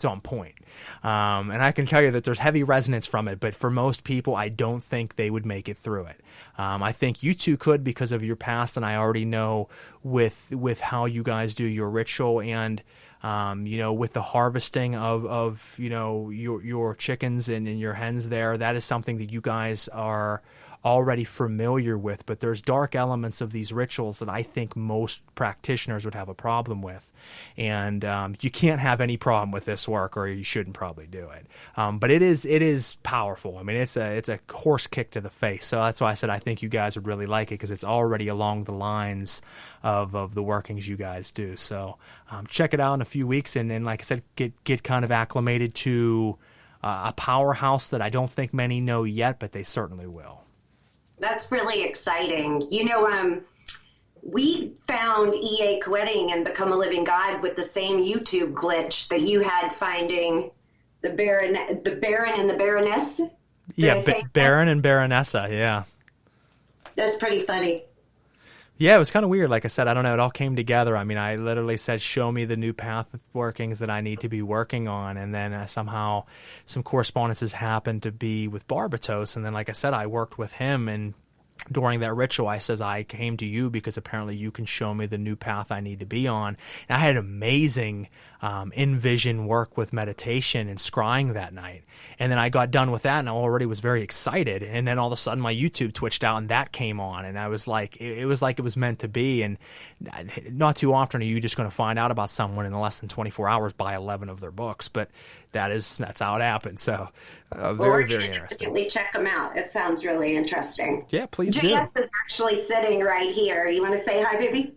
on point. And I can tell you that there's heavy resonance from it, but for most people, I don't think they would make it through it. I think you two could because of your past, and I already know with how you guys do your ritual and, with the harvesting of your chickens and your hens there, that is something that you guys are already familiar with, but there's dark elements of these rituals that I think most practitioners would have a problem with. And you can't have any problem with this work, or you shouldn't probably do it. But it is powerful. I mean, it's a horse kick to the face. So that's why I said I think you guys would really like it, because it's already along the lines of the workings you guys do. So check it out in a few weeks, and then, like I said, get kind of acclimated to a powerhouse that I don't think many know yet, but they certainly will. That's really exciting. We found E.A. Quetting and Become a Living God with the same YouTube glitch that you had finding the Baron and the Baroness. Baron and Baronessa, yeah. That's pretty funny. Yeah, it was kind of weird. Like I said, I don't know. It all came together. I mean, I literally said, show me the new path of workings that I need to be working on. And then somehow some correspondences happened to be with Barbatos. And then, like I said, I worked with him, and during that ritual, I says, I came to you because apparently you can show me the new path I need to be on. And I had amazing in-vision work with meditation and scrying that night. And then I got done with that and I already was very excited. And then all of a sudden my YouTube twitched out and that came on. And I was like, it was like it was meant to be. And not too often are you just going to find out about someone in less than 24 hours buy 11 of their books. But that's how it happened. So very, very interesting. Definitely check them out. It sounds really interesting. Yeah, please do. JS is actually sitting right here. You want to say hi, baby?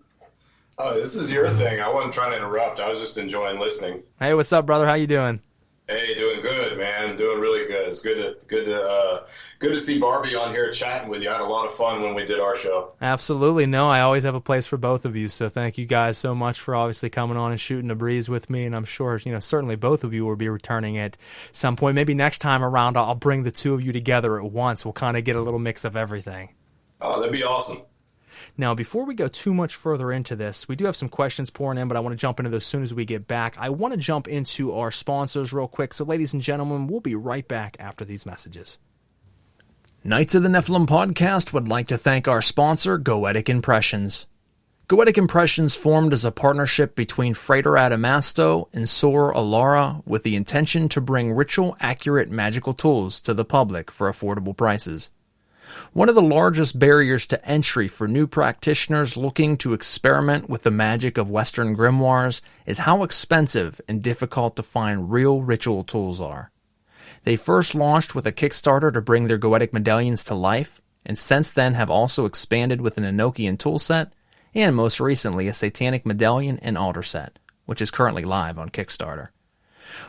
Oh, this is your thing. I wasn't trying to interrupt. I was just enjoying listening. Hey, what's up, brother? How you doing? Hey, doing good, man. Doing really good. It's good to see Barbie on here chatting with you. I had a lot of fun when we did our show. Absolutely. No, I always have a place for both of you. So thank you guys so much for obviously coming on and shooting the breeze with me. And I'm sure, certainly both of you will be returning at some point. Maybe next time around, I'll bring the two of you together at once. We'll kind of get a little mix of everything. Oh, that'd be awesome. Now, before we go too much further into this, we do have some questions pouring in, but I want to jump into those as soon as we get back. I want to jump into our sponsors real quick. So, ladies and gentlemen, we'll be right back after these messages. Knights of the Nephilim podcast would like to thank our sponsor, Goetic Impressions. Goetic Impressions formed as a partnership between Frater Adamastor and Sor Alara with the intention to bring ritual-accurate magical tools to the public for affordable prices. One of the largest barriers to entry for new practitioners looking to experiment with the magic of Western grimoires is how expensive and difficult to find real ritual tools are. They first launched with a Kickstarter to bring their Goetic medallions to life, and since then have also expanded with an Enochian tool set, and most recently a Satanic medallion and altar set, which is currently live on Kickstarter.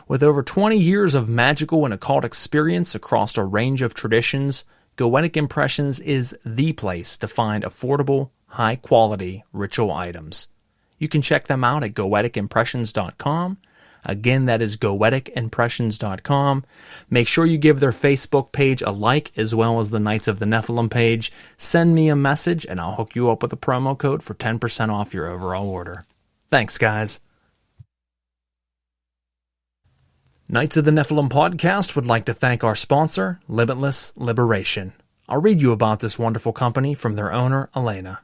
With over 20 years of magical and occult experience across a range of traditions, Goetic Impressions is the place to find affordable, high-quality ritual items. You can check them out at goeticimpressions.com. Again, that is goeticimpressions.com. Make sure you give their Facebook page a like as well as the Knights of the Nephilim page. Send me a message and I'll hook you up with a promo code for 10% off your overall order. Thanks, guys. Knights of the Nephilim podcast would like to thank our sponsor, Limitless Liberation. I'll read you about this wonderful company from their owner, Elena.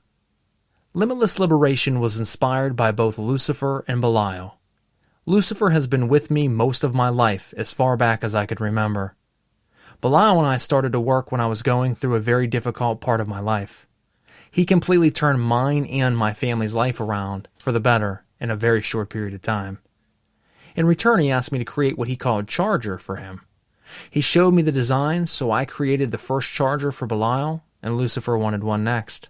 Limitless Liberation was inspired by both Lucifer and Belial. Lucifer has been with me most of my life, as far back as I could remember. Belial and I started to work when I was going through a very difficult part of my life. He completely turned mine and my family's life around for the better in a very short period of time. In return, he asked me to create what he called Charger for him. He showed me the designs, so I created the first Charger for Belial, and Lucifer wanted one next.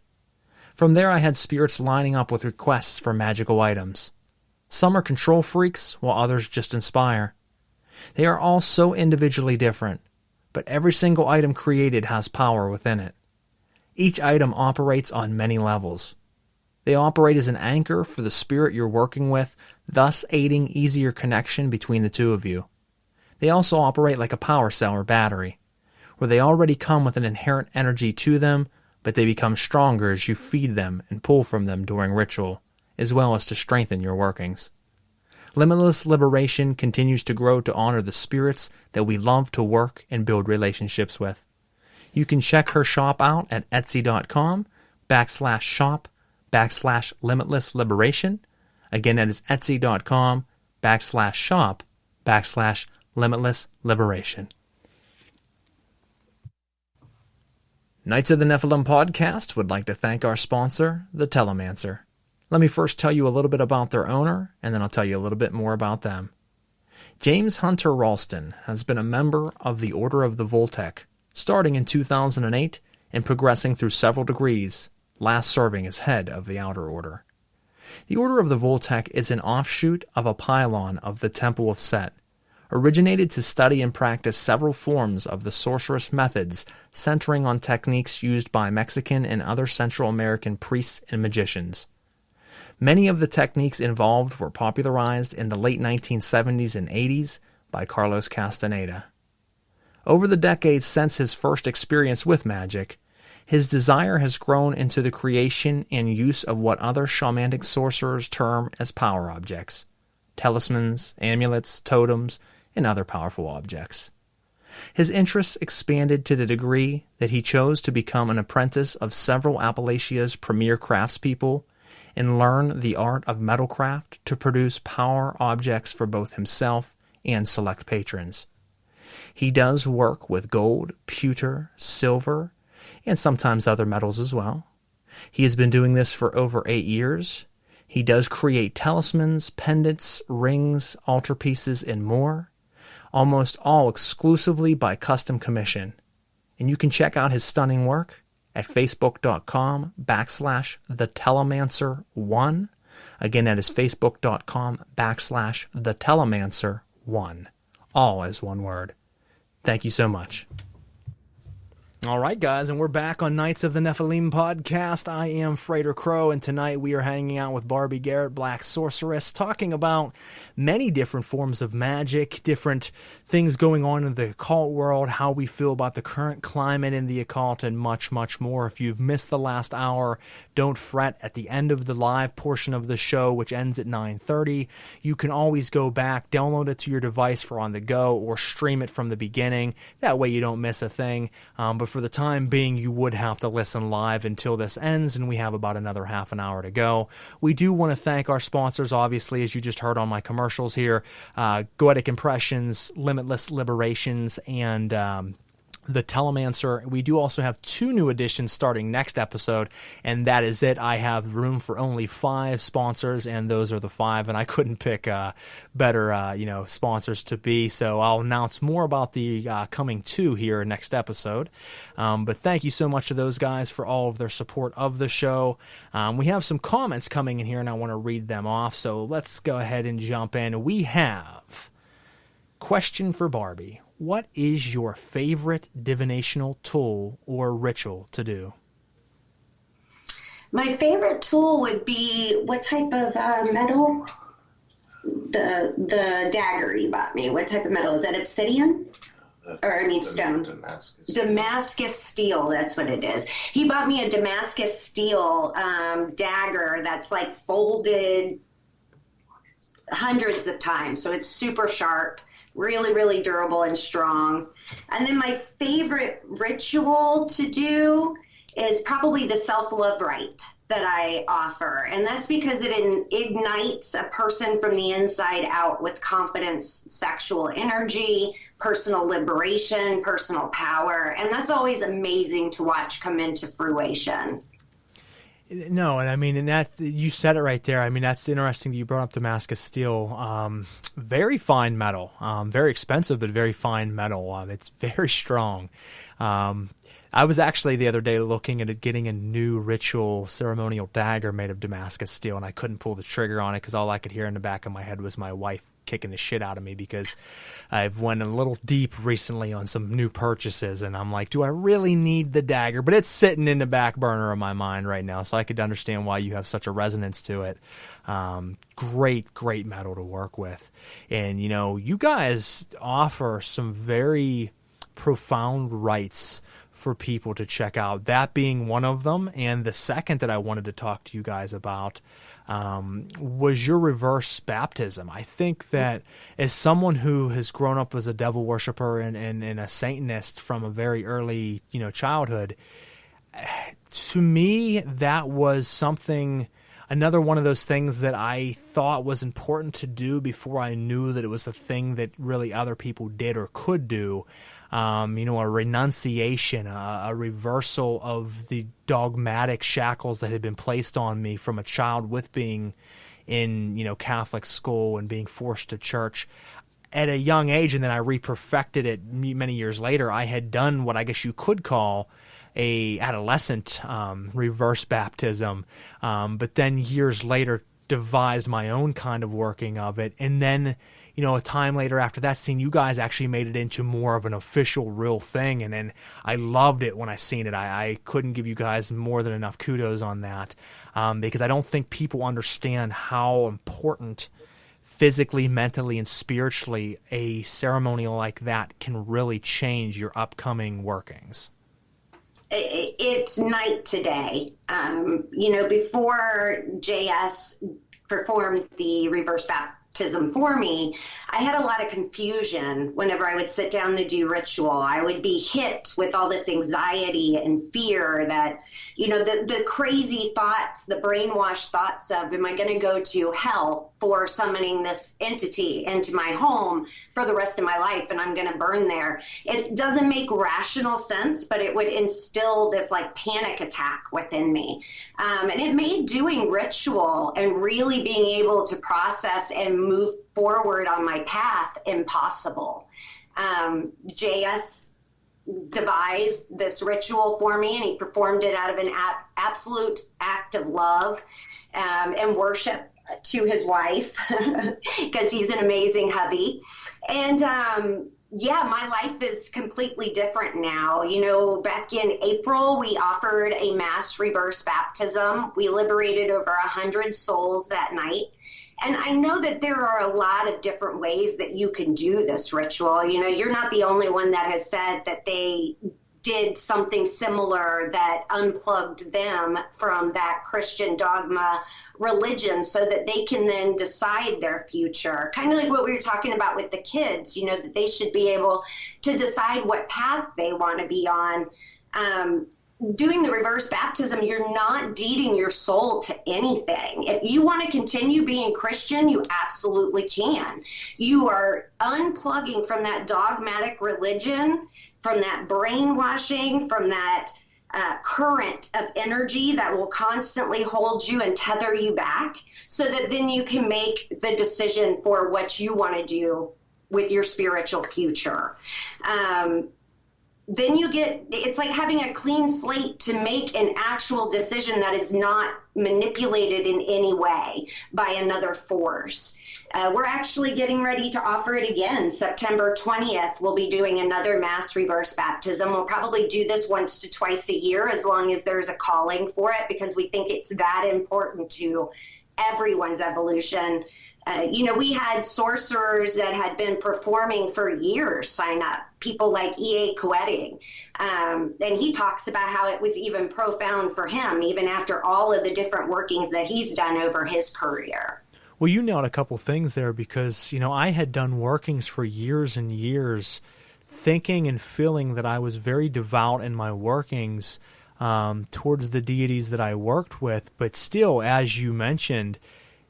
From there, I had spirits lining up with requests for magical items. Some are control freaks, while others just inspire. They are all so individually different, but every single item created has power within it. Each item operates on many levels. They operate as an anchor for the spirit you're working with, thus aiding easier connection between the two of you. They also operate like a power cell or battery, where they already come with an inherent energy to them, but they become stronger as you feed them and pull from them during ritual, as well as to strengthen your workings. Limitless Liberation continues to grow to honor the spirits that we love to work and build relationships with. You can check her shop out at etsy.com/shop/Limitless Liberation. Again, that is etsy.com/shop/Limitless Liberation. Knights of the Nephilim podcast would like to thank our sponsor, the Telemancer. Let me first tell you a little bit about their owner, and then I'll tell you a little bit more about them. James Hunter Ralston has been a member of the Order of the Voltec, starting in 2008 and progressing through several degrees, last serving as head of the Outer Order. The Order of the Voltec is an offshoot of a pylon of the Temple of Set, originated to study and practice several forms of the sorceress methods centering on techniques used by Mexican and other Central American priests and magicians. Many of the techniques involved were popularized in the late 1970s and 80s by Carlos Castaneda. Over the decades since his first experience with magic, his desire has grown into the creation and use of what other shamanic sorcerers term as power objects, talismans, amulets, totems, and other powerful objects. His interests expanded to the degree that he chose to become an apprentice of several Appalachia's premier craftspeople and learn the art of metalcraft to produce power objects for both himself and select patrons. He does work with gold, pewter, silver, and sometimes other metals as well. He has been doing this for over 8 years. He does create talismans, pendants, rings, altarpieces, and more, almost all exclusively by custom commission. And you can check out his stunning work at facebook.com/thetelemancer1. Again, that is facebook.com/thetelemancer1. All as one word. Thank you so much. All right, guys, and we're back on Knights of the Nephilim podcast. I am Frater Crow, and tonight we are hanging out with Barbie Garrett, Black Sorceress, talking about many different forms of magic, different things going on in the occult world, how we feel about the current climate in the occult, and much, much more. If you've missed the last hour, don't fret. At the end of the live portion of the show, which ends at 9:30, you can always go back, download it to your device for on the go, or stream it from the beginning. That way you don't miss a thing. But for the time being, you would have to listen live until this ends, and we have about another half an hour to go. We do want to thank our sponsors, obviously, as you just heard on my commercials here, Goetic Impressions, Limitless Liberations, and The Telemancer. We do also have 2 new additions starting next episode, and that is it. I have room for only 5 sponsors, and those are the 5, and I couldn't pick better sponsors to be, so I'll announce more about the coming 2 here next episode. But thank you so much to those guys for all of their support of the show. We have some comments coming in here, and I want to read them off, so let's go ahead and jump in. We have question for Barbie. What is your favorite divinational tool or ritual to do? My favorite tool would be, what type of metal? The dagger you bought me. What type of metal? Is that obsidian? Stone. Damascus steel, that's what it is. He bought me a Damascus steel dagger that's like folded hundreds of times. So it's super sharp. Really, really durable and strong. And then my favorite ritual to do is probably the self-love rite that I offer. And that's because it ignites a person from the inside out with confidence, sexual energy, personal liberation, personal power. And that's always amazing to watch come into fruition. No, and I mean, and that, you said it right there. I mean, that's interesting that you brought up Damascus steel. Very fine metal, very expensive, but very fine metal. It's very strong. I was actually the other day looking at getting a new ritual ceremonial dagger made of Damascus steel, and I couldn't pull the trigger on it because all I could hear in the back of my head was my wife kicking the shit out of me because I've went a little deep recently on some new purchases, and I'm like, do I really need the dagger? But it's sitting in the back burner of my mind right now, so I could understand why you have such a resonance to it. Great metal to work with. And, you guys offer some very profound rites for people to check out, that being one of them. And the second that I wanted to talk to you guys about was your reverse baptism. I think that as someone who has grown up as a devil worshiper and a Satanist from a very early, childhood, to me, that was something, another one of those things that I thought was important to do before I knew that it was a thing that really other people did or could do. A renunciation, a reversal of the dogmatic shackles that had been placed on me from a child with being in, Catholic school and being forced to church at a young age. And then I re-perfected it many years later. I had done what I guess you could call a adolescent reverse baptism, but then years later devised my own kind of working of it. And then a time later after that, seeing you guys actually made it into more of an official real thing. And then I loved it when I seen it. I couldn't give you guys more than enough kudos on that, because I don't think people understand how important physically, mentally, and spiritually a ceremony like that can really change your upcoming workings. It's night to day. Before JS performed the reverse baptism for me, I had a lot of confusion whenever I would sit down to do ritual. I would be hit with all this anxiety and fear that, you know, the crazy thoughts, the brainwashed thoughts of, am I going to go to hell for summoning this entity into my home for the rest of my life and I'm going to burn there? It doesn't make rational sense, but it would instill this like panic attack within me. And it made doing ritual and really being able to process and move forward on my path impossible. JS devised this ritual for me, and he performed it out of an absolute act of love and worship to his wife, because he's an amazing hubby. And yeah, my life is completely different now. You know, back in April, we offered a mass reverse baptism. We liberated over 100 souls that night. And I know that there are a lot of different ways that you can do this ritual. You know, you're not the only one that has said that they did something similar that unplugged them from that Christian dogma religion so that they can then decide their future. Kind of like what we were talking about with the kids, you know, that they should be able to decide what path they want to be on. Doing the reverse baptism, you're not deeding your soul to anything. If you want to continue being Christian, you absolutely can. You are unplugging from that dogmatic religion, from that brainwashing, from that current of energy that will constantly hold you and tether you back, so that then you can make the decision for what you want to do with your spiritual future. Then you get, it's like having a clean slate to make an actual decision that is not manipulated in any way by another force. We're actually getting ready to offer it again. September 20th, we'll be doing another mass reverse baptism. We'll probably do this once to twice a year, as long as there's a calling for it, because we think it's that important to everyone's evolution. You know, we had sorcerers that had been performing for years sign up, people like E.A. Koetting. And he talks about how it was even profound for him, even after all of the different workings that he's done over his career. Well, you nailed a couple things there, because, you know, I had done workings for years and years, thinking and feeling that I was very devout in my workings towards the deities that I worked with. But still, as you mentioned,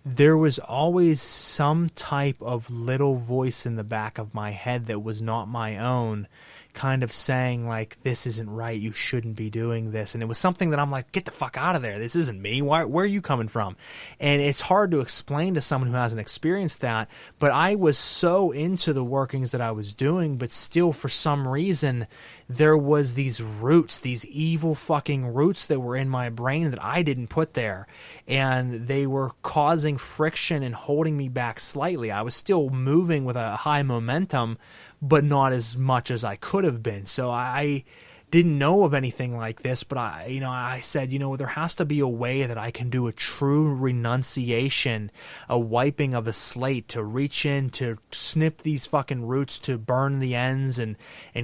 there was always some type of little voice in the back of my head that was not my own, kind of saying, like, this isn't right, you shouldn't be doing this. And it was something that I'm like, get the fuck out of there, this isn't me, where are you coming from? And it's hard to explain to someone who hasn't experienced that, but I was so into the workings that I was doing, but still, for some reason, there was these roots, these evil fucking roots that were in my brain that I didn't put there, and they were causing friction and holding me back slightly. I was still moving with a high momentum, but not as much as I could have been. So I didn't know of anything like this, but I said, there has to be a way that I can do a true renunciation, a wiping of a slate, to reach in, to snip these fucking roots, to burn the ends and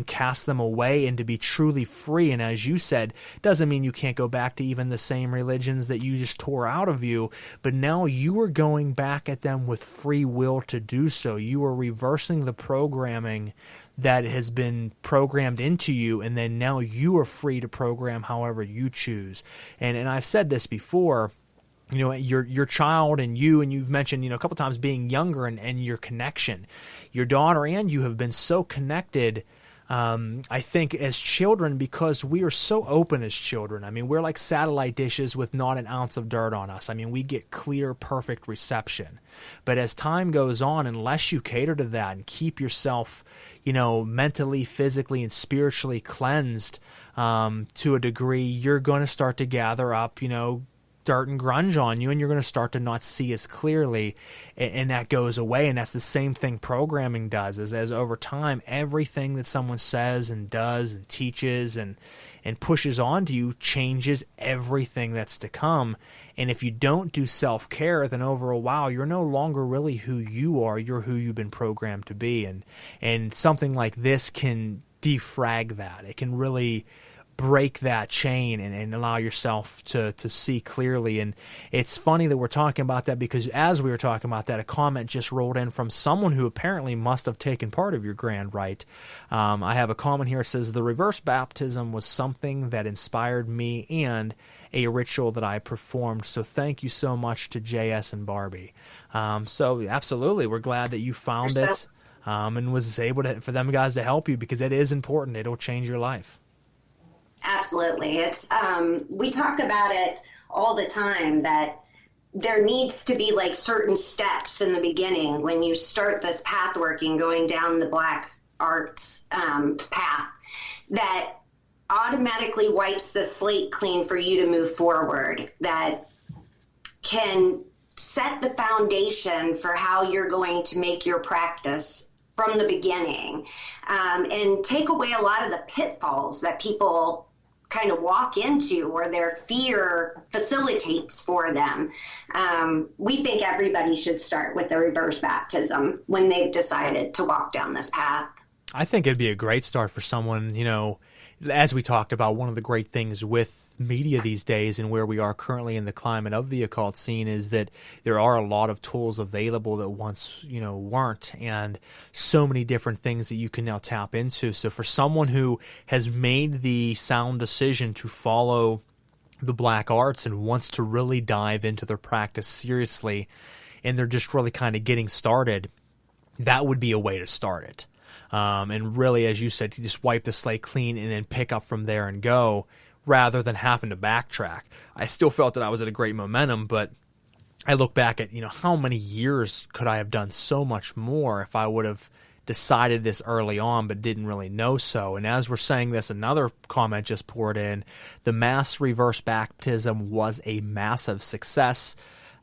cast them away, and to be truly free. And as you said, doesn't mean you can't go back to even the same religions that you just tore out of you, but now you are going back at them with free will to do so. You are reversing the programming that has been programmed into you, and then now you are free to program however you choose. And I've said this before, your child and you've mentioned, a couple times being younger and your connection. Your daughter and you have been so connected, I think, as children, because we are so open as children. I mean, we're like satellite dishes with not an ounce of dirt on us. I mean, we get clear, perfect reception. But as time goes on, unless you cater to that and keep yourself, mentally, physically, and spiritually cleansed to a degree, you're going to start to gather up, dirt and grunge on you, and you're going to start to not see as clearly, and that goes away. And that's the same thing programming does, as over time, everything that someone says and does and teaches and pushes onto you changes everything that's to come. And if you don't do self-care, then over a while, you're no longer really who you are. You're who you've been programmed to be. And something like this can defrag that. It can really break that chain and allow yourself to see clearly. And it's funny that we're talking about that, because as we were talking about that, a comment just rolled in from someone who apparently must have taken part of your grand rite. I have a comment here that says, the reverse baptism was something that inspired me and a ritual that I performed. So thank you so much to JS and Barbie. So absolutely, we're glad that you found it and was able for them guys to help you, because it is important. It'll change your life. Absolutely. It's we talk about it all the time, that there needs to be like certain steps in the beginning when you start this path working, going down the black arts path, that automatically wipes the slate clean for you to move forward, that can set the foundation for how you're going to make your practice from the beginning, and take away a lot of the pitfalls that people kind of walk into, or their fear facilitates for them. We think everybody should start with a reverse baptism when they've decided to walk down this path. I think it'd be a great start for someone, as we talked about, one of the great things with media these days and where we are currently in the climate of the occult scene is that there are a lot of tools available that once, weren't, and so many different things that you can now tap into. So for someone who has made the sound decision to follow the black arts and wants to really dive into their practice seriously, and they're just really kind of getting started, that would be a way to start it. And really, as you said, to just wipe the slate clean and then pick up from there and go, rather than having to backtrack. I still felt that I was at a great momentum, but I look back at, how many years could I have done so much more if I would have decided this early on but didn't really know so. And as we're saying this, another comment just poured in. The mass reverse baptism was a massive success.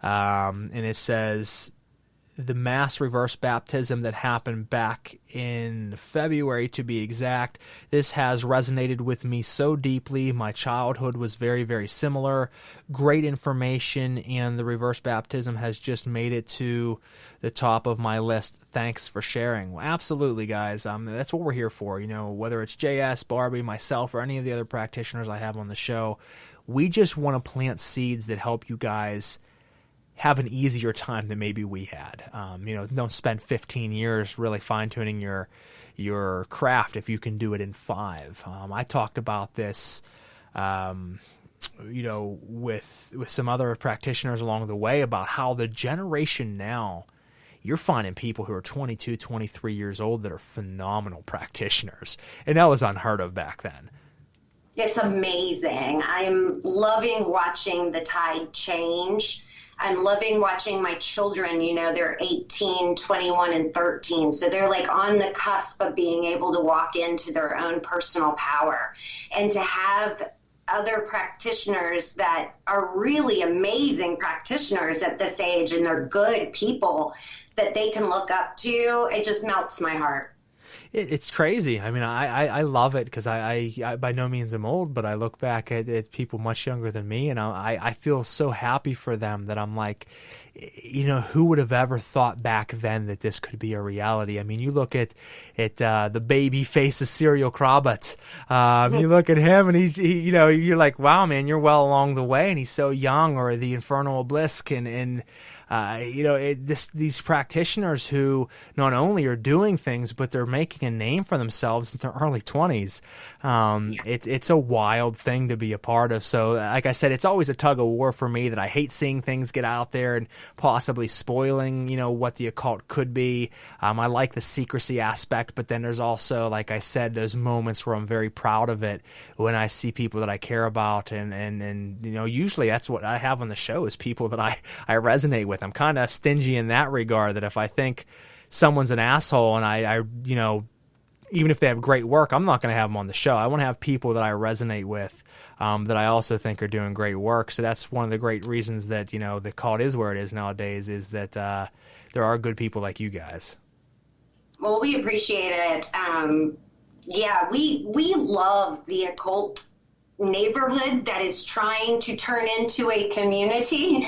And it says, the mass reverse baptism that happened back in February, to be exact, this has resonated with me so deeply. My childhood was very, very similar. Great information, and the reverse baptism has just made it to the top of my list. Thanks for sharing. Well, absolutely, guys. That's what we're here for. Whether it's JS, Barbie, myself, or any of the other practitioners I have on the show, we just want to plant seeds that help you guys have an easier time than maybe we had. Don't spend 15 years really fine-tuning your craft if you can do it in 5. I talked about this, with some other practitioners along the way, about how the generation now, you're finding people who are 22, 23 years old that are phenomenal practitioners. And that was unheard of back then. It's amazing. I'm loving watching the tide change. I'm loving watching my children, they're 18, 21, and 13. So they're like on the cusp of being able to walk into their own personal power. And to have other practitioners that are really amazing practitioners at this age, and they're good people that they can look up to, it just melts my heart. It's crazy. I mean, I love it, because I by no means am old, but I look back at people much younger than me, and I feel so happy for them that I'm like, who would have ever thought back then that this could be a reality? I mean, you look at the baby face of Serial Krabat. You look at him, and you're like, wow, man, you're well along the way, and he's so young. Or the Infernal Obelisk, and these practitioners who not only are doing things, but they're making a name for themselves in their early 20s. It's a wild thing to be a part of. So, like I said, it's always a tug of war for me, that I hate seeing things get out there and possibly spoiling, what the occult could be. I like the secrecy aspect, but then there's also, like I said, those moments where I'm very proud of it when I see people that I care about, and usually that's what I have on the show, is people that I resonate with. I'm kind of stingy in that regard, that if I think someone's an asshole and I even if they have great work, I'm not going to have them on the show. I want to have people that I resonate with, that I also think are doing great work. So that's one of the great reasons that, the cult is where it is nowadays, is that there are good people like you guys. Well, we appreciate it. We love the occult neighborhood that is trying to turn into a community.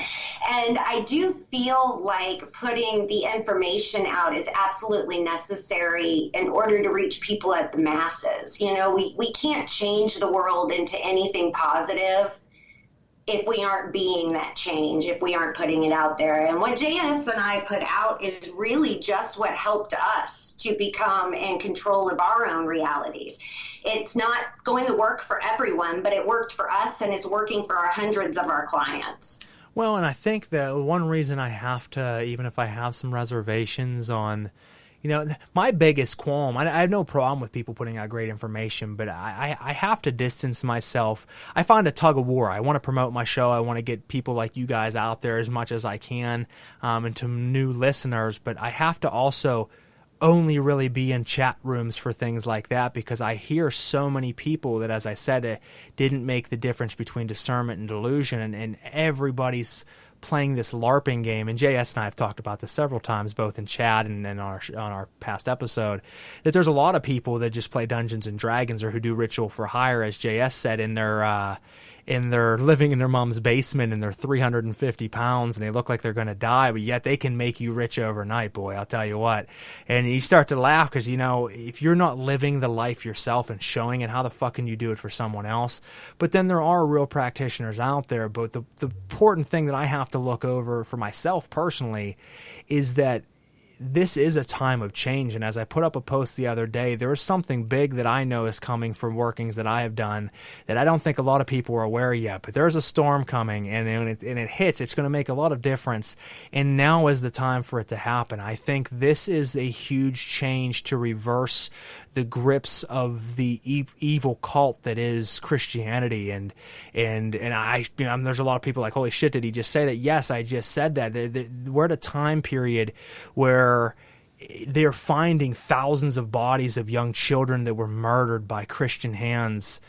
And I do feel like putting the information out is absolutely necessary in order to reach people at the masses. You know, we can't change the world into anything positive if we aren't being that change, if we aren't putting it out there. And what JS and I put out is really just what helped us to become in control of our own realities. It's not going to work for everyone, but it worked for us, and it's working for hundreds of our clients. Well, and I think that one reason I have to, even if I have some reservations on, you know, my biggest qualm, I have no problem with people putting out great information, but I have to distance myself. I find a tug of war. I want to promote my show. I want to get people like you guys out there as much as I can, and to new listeners, but I have to also only really be in chat rooms for things like that, because I hear so many people that, as I said, didn't make the difference between discernment and delusion, and everybody's playing this LARPing game. And JS and I have talked about this several times, both in chat and on our past episode, that there's a lot of people that just play Dungeons and Dragons or who do ritual for hire, as JS said, in their living in their mom's basement, and they're 350 pounds and they look like they're going to die, but yet they can make you rich overnight, boy, I'll tell you what. And you start to laugh because, you know, if you're not living the life yourself and showing it, how the fuck can you do it for someone else? But then there are real practitioners out there. But the important thing that I have to look over for myself personally is that this is a time of change. And as I put up a post the other day, there is something big that I know is coming from workings that I have done that I don't think a lot of people are aware yet. But there's a storm coming, and when it hits, it's going to make a lot of difference. And now is the time for it to happen. I think this is a huge change to reverse the grips of the evil cult that is Christianity. And I, you know, there's a lot of people like, holy shit, did he just say that? Yes, I just said that. We're at a time period where they're finding thousands of bodies of young children that were murdered by Christian hands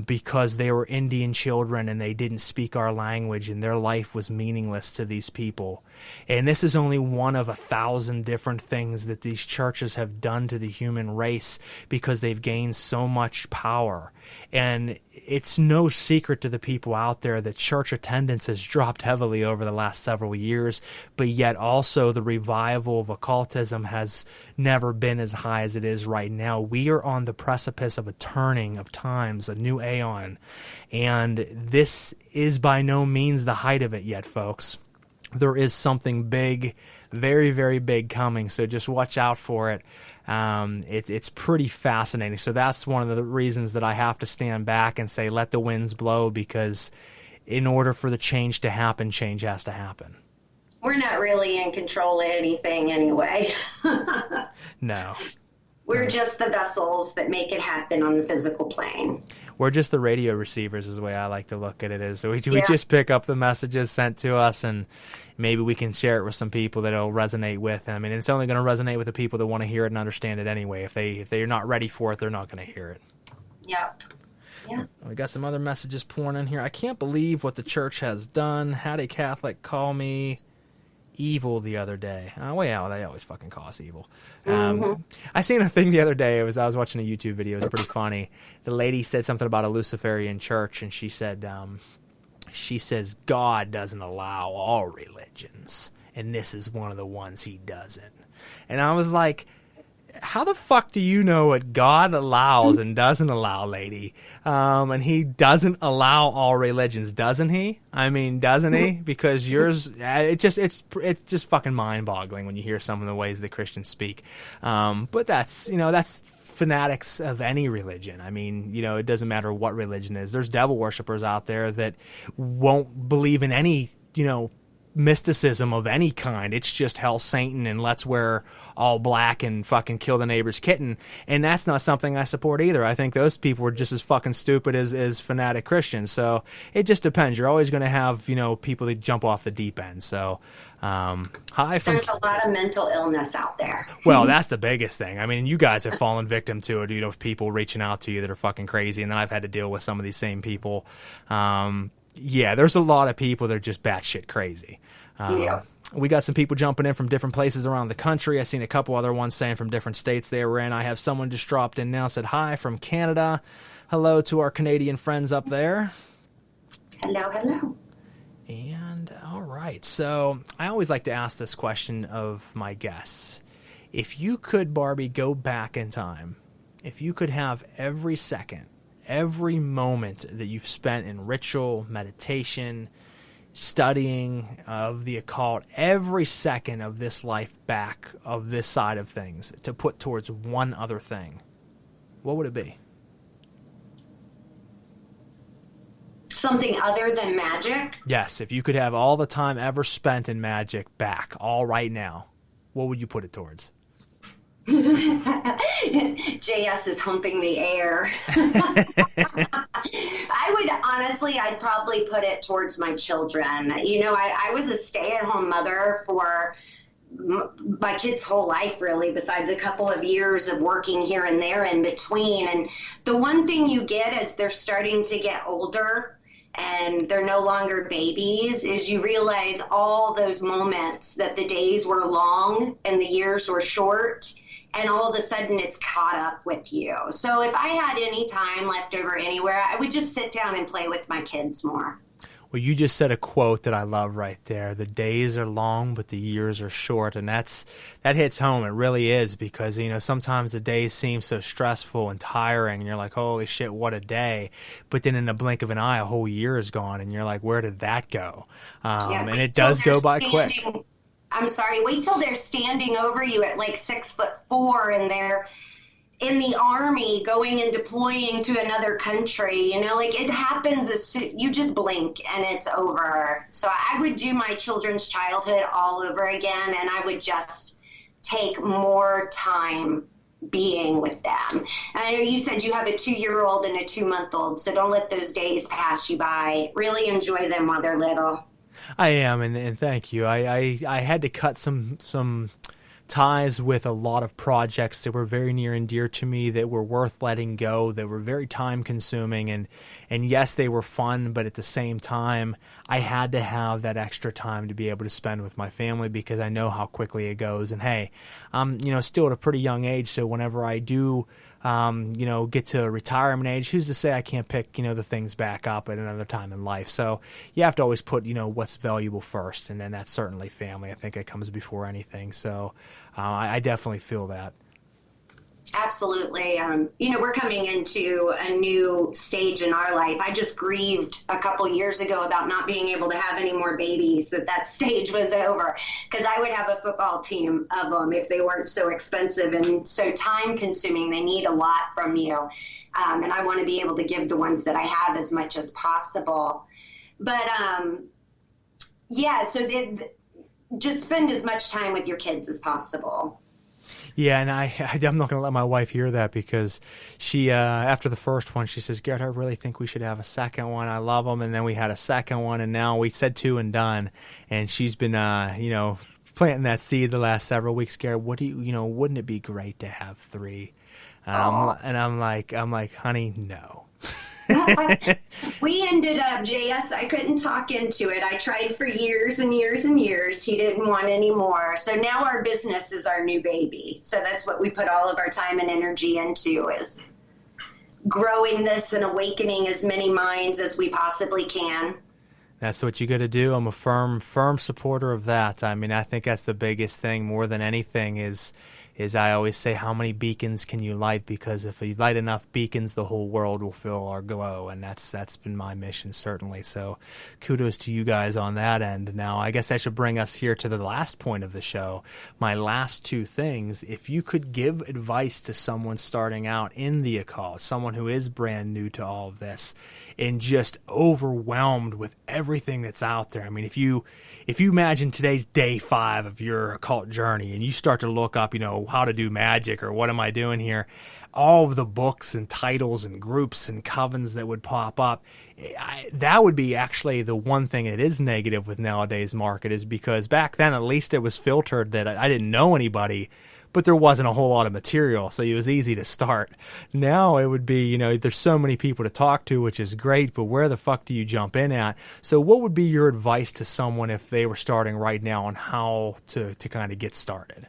because they were Indian children and they didn't speak our language, and their life was meaningless to these people. And this is only one of 1,000 different things that these churches have done to the human race because they've gained so much power. And it's no secret to the people out there that church attendance has dropped heavily over the last several years, but yet also the revival of occultism has never been as high as it is right now. We are on the precipice of a turning of times, a new aeon, and this is by no means the height of it yet, folks. There is something big, very, very big coming, so just watch out for it. It's pretty fascinating. So that's one of the reasons that I have to stand back and say, let the winds blow, because in order for the change to happen, change has to happen. We're not really in control of anything anyway. No. We're just the vessels that make it happen on the physical plane. We're just the radio receivers is the way I like to look at it. Is so we just pick up the messages sent to us, and maybe we can share it with some people that it'll resonate with. I mean, it's only going to resonate with the people that want to hear it and understand it anyway. If they're not ready for it, they're not going to hear it. Yep. Yeah. We got some other messages pouring in here. I can't believe what the church has done. Had a Catholic call me evil the other day. Oh, well, they always fucking call us evil. I seen a thing the other day. I was watching a YouTube video. It was pretty funny. The lady said something about a Luciferian church, and she said, she says, God doesn't allow all religions, and this is one of the ones he doesn't. And I was like, how the fuck do you know what God allows and doesn't allow, lady? And he doesn't allow all religions, doesn't he? I mean, doesn't he? Because yours, it's just fucking mind-boggling when you hear some of the ways that Christians speak. But that's fanatics of any religion. I mean, it doesn't matter what religion is. There's devil worshippers out there that won't believe in any, mysticism of any kind. It's just hell Satan and let's wear all black and fucking kill the neighbor's kitten. And that's not something I support either. I think those people are just as fucking stupid as fanatic Christians. So it just depends. You're always going to have, people that jump off the deep end. So, there's a lot of mental illness out there. Well, that's the biggest thing. I mean, you guys have fallen victim to it, people reaching out to you that are fucking crazy. And then I've had to deal with some of these same people. Yeah, there's a lot of people that are just batshit crazy. We got some people jumping in from different places around the country. I seen a couple other ones saying from different states they were in. I have someone just dropped in now, said hi from Canada. Hello to our Canadian friends up there. Hello, hello. And all right, so I always like to ask this question of my guests. If you could, Barbie, go back in time, if you could have every second, every moment that you've spent in ritual, meditation, studying of the occult, every second of this life back of this side of things to put towards one other thing, what would it be? Something other than magic? Yes, if you could have all the time ever spent in magic back, all right now, what would you put it towards? JS is humping the air. I'd probably put it towards my children. You know, I was a stay-at-home mother for my kids' whole life, really, besides a couple of years of working here and there in between. And the one thing you get as they're starting to get older and they're no longer babies is you realize all those moments that the days were long and the years were short, and all of a sudden it's caught up with you. So if I had any time left over anywhere, I would just sit down and play with my kids more. Well, you just said a quote that I love right there. The days are long, but the years are short. And that hits home. It really is, because, you know, sometimes the days seem so stressful and tiring, and you're like, holy shit, what a day. But then in the blink of an eye, a whole year is gone, and you're like, where did that go? And it does go by quick. I'm sorry, wait till they're standing over you at like 6'4" and they're in the army going and deploying to another country. You know, like it happens as soon, you just blink and it's over. So I would do my children's childhood all over again, and I would just take more time being with them. And I know you said you have a 2-year-old and a 2-month-old, so don't let those days pass you by. Really enjoy them while they're little. I am, and thank you. I had to cut some ties with a lot of projects that were very near and dear to me, that were worth letting go, that were very time consuming, and yes, they were fun, but at the same time, I had to have that extra time to be able to spend with my family, because I know how quickly it goes. And hey, I'm still at a pretty young age, so whenever I do get to retirement age, who's to say I can't pick, the things back up at another time in life. So you have to always put, what's valuable first. And then that's certainly family. I think it comes before anything. So I definitely feel that. Absolutely. We're coming into a new stage in our life. I just grieved a couple years ago about not being able to have any more babies, that stage was over, because I would have a football team of them if they weren't so expensive and so time consuming. They need a lot from you. And I want to be able to give the ones that I have as much as possible. But just spend as much time with your kids as possible. Yeah, and I'm not going to let my wife hear that, because she, after the first one, she says, Garrett, I really think we should have a second one. I love them. And then we had a second one, and now we said 2 and done. And she's been, planting that seed the last several weeks. Garrett, wouldn't it be great to have 3? And I'm like, honey, no. We ended up, JS, I couldn't talk into it. I tried for years and years and years. He didn't want any more. So now our business is our new baby. So that's what we put all of our time and energy into, is growing this and awakening as many minds as we possibly can. That's what you got to do. I'm a firm supporter of that. I mean, I think that's the biggest thing more than anything is I always say, how many beacons can you light? Because if you light enough beacons, the whole world will feel our glow. And that's been my mission, certainly. So kudos to you guys on that end. Now, I guess I should bring us here to the last point of the show. My last 2 things. If you could give advice to someone starting out in the occult, someone who is brand new to all of this and just overwhelmed with everything that's out there. I mean, if you imagine today's day 5 of your occult journey and you start to look up, how to do magic or what am I doing here, all of the books and titles and groups and covens that would pop up, that would be actually the one thing that is negative with nowadays market, is because back then at least it was filtered that I didn't know anybody but there wasn't a whole lot of material, so it was easy to start. Now it would be, there's so many people to talk to, which is great, but where the fuck do you jump in at? So what would be your advice to someone if they were starting right now on how to kind of get started?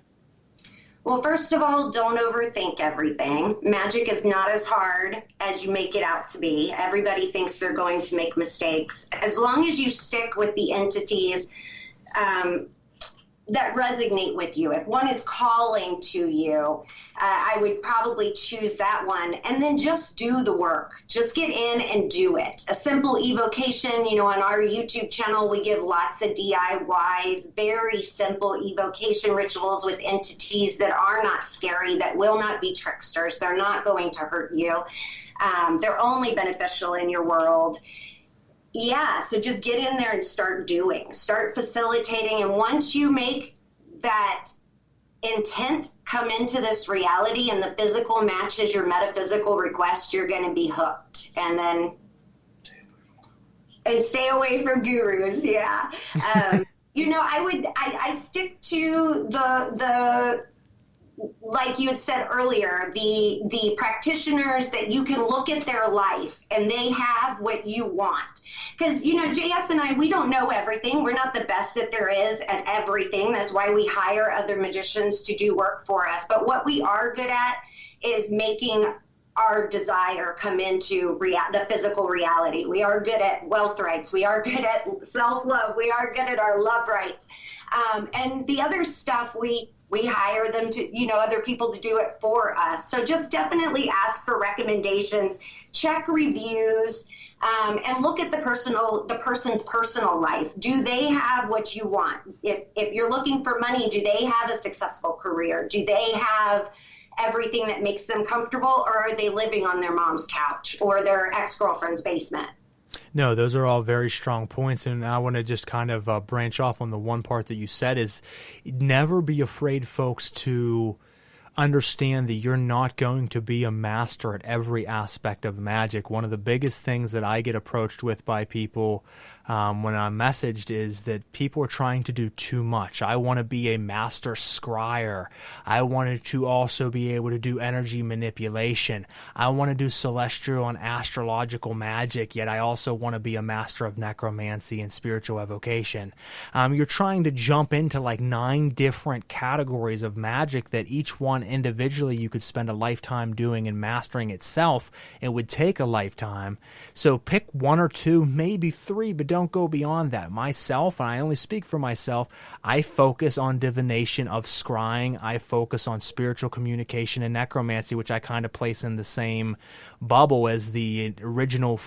Well, first of all, don't overthink everything. Magic is not as hard as you make it out to be. Everybody thinks they're going to make mistakes. As long as you stick with the entities that resonate with you. If one is calling to you, I would probably choose that one, and then just do the work. Just get in and do it. A simple evocation, on our YouTube channel, we give lots of DIYs, very simple evocation rituals with entities that are not scary, that will not be tricksters. They're not going to hurt you. They're only beneficial in your world. Yeah, so just get in there and start facilitating. And once you make that intent come into this reality and the physical matches your metaphysical request, you're going to be hooked. And stay away from gurus. Yeah. I stick to the like you had said earlier, the practitioners that you can look at their life and they have what you want. Because, JS and I, we don't know everything. We're not the best that there is at everything. That's why we hire other magicians to do work for us. But what we are good at is making our desire come into the physical reality. We are good at wealth rights. We are good at self-love. We are good at our love rights. And the other stuff, we hire them to, other people to do it for us. So just definitely ask for recommendations, check reviews, and look at the person's personal life. Do they have what you want? If you're looking for money, do they have a successful career? Do they have everything that makes them comfortable, or are they living on their mom's couch or their ex-girlfriend's basement? No, those are all very strong points, and I want to just kind of branch off on the one part that you said is never be afraid, folks, to understand that you're not going to be a master at every aspect of magic. One of the biggest things that I get approached with by people when I'm messaged is that people are trying to do too much. I want to be a master scryer. I wanted to also be able to do energy manipulation. I want to do celestial and astrological magic, yet I also want to be a master of necromancy and spiritual evocation. You're trying to jump into like 9 different categories of magic that each one individually you could spend a lifetime doing, and mastering itself it would take a lifetime. So pick 1 or 2, maybe 3, but don't go beyond that. Myself, and I only speak for myself, I focus on divination of scrying. I focus on spiritual communication and necromancy, which I kind of place in the same bubble as the original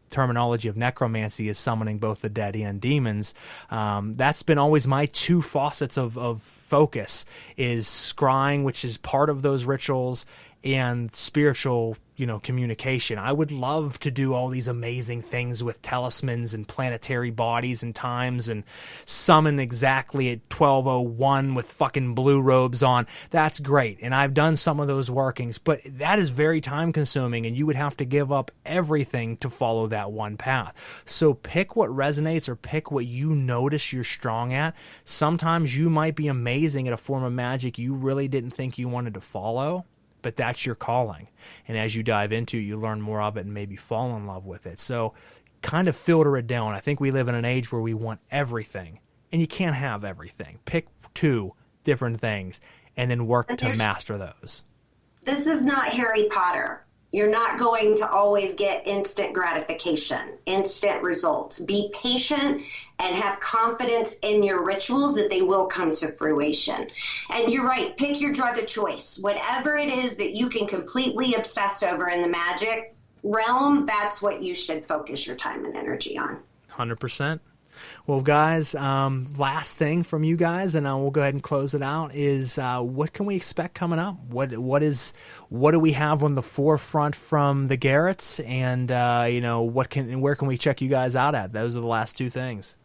terminology of necromancy is summoning both the dead and demons. That's been always my 2 faucets of focus, is scrying, which is part of those rituals, and spiritual communication. I would love to do all these amazing things with talismans and planetary bodies and times and summon exactly at 12:01 with fucking blue robes on. That's great. And I've done some of those workings, but that is very time consuming, and you would have to give up everything to follow that one path. So pick what resonates, or pick what you notice you're strong at. Sometimes you might be amazing at a form of magic you really didn't think you wanted to follow, but that's your calling. And as you dive into it, you learn more of it and maybe fall in love with it. So kind of filter it down. I think we live in an age where we want everything, and you can't have everything. Pick 2 different things and then work to master those. This is not Harry Potter. You're not going to always get instant gratification, instant results. Be patient and have confidence in your rituals that they will come to fruition. And you're right, pick your drug of choice. Whatever it is that you can completely obsess over in the magic realm, that's what you should focus your time and energy on. 100%. Well, guys, last thing from you guys, and we'll go ahead and close it out, is what can we expect coming up? What do we have on the forefront from the Garretts, and where can we check you guys out at? Those are the last 2 things.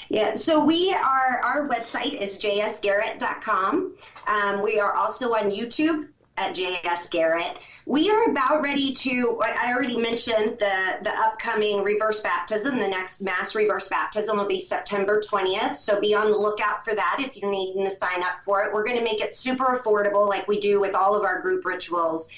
Yeah, so our website is jsgarrett.com. We are also on YouTube. at JS Garrett. We are about ready to, I already mentioned the upcoming reverse baptism. The next mass reverse baptism will be September 20th. So be on the lookout for that if you're needing to sign up for it. We're going to make it super affordable like we do with all of our group rituals.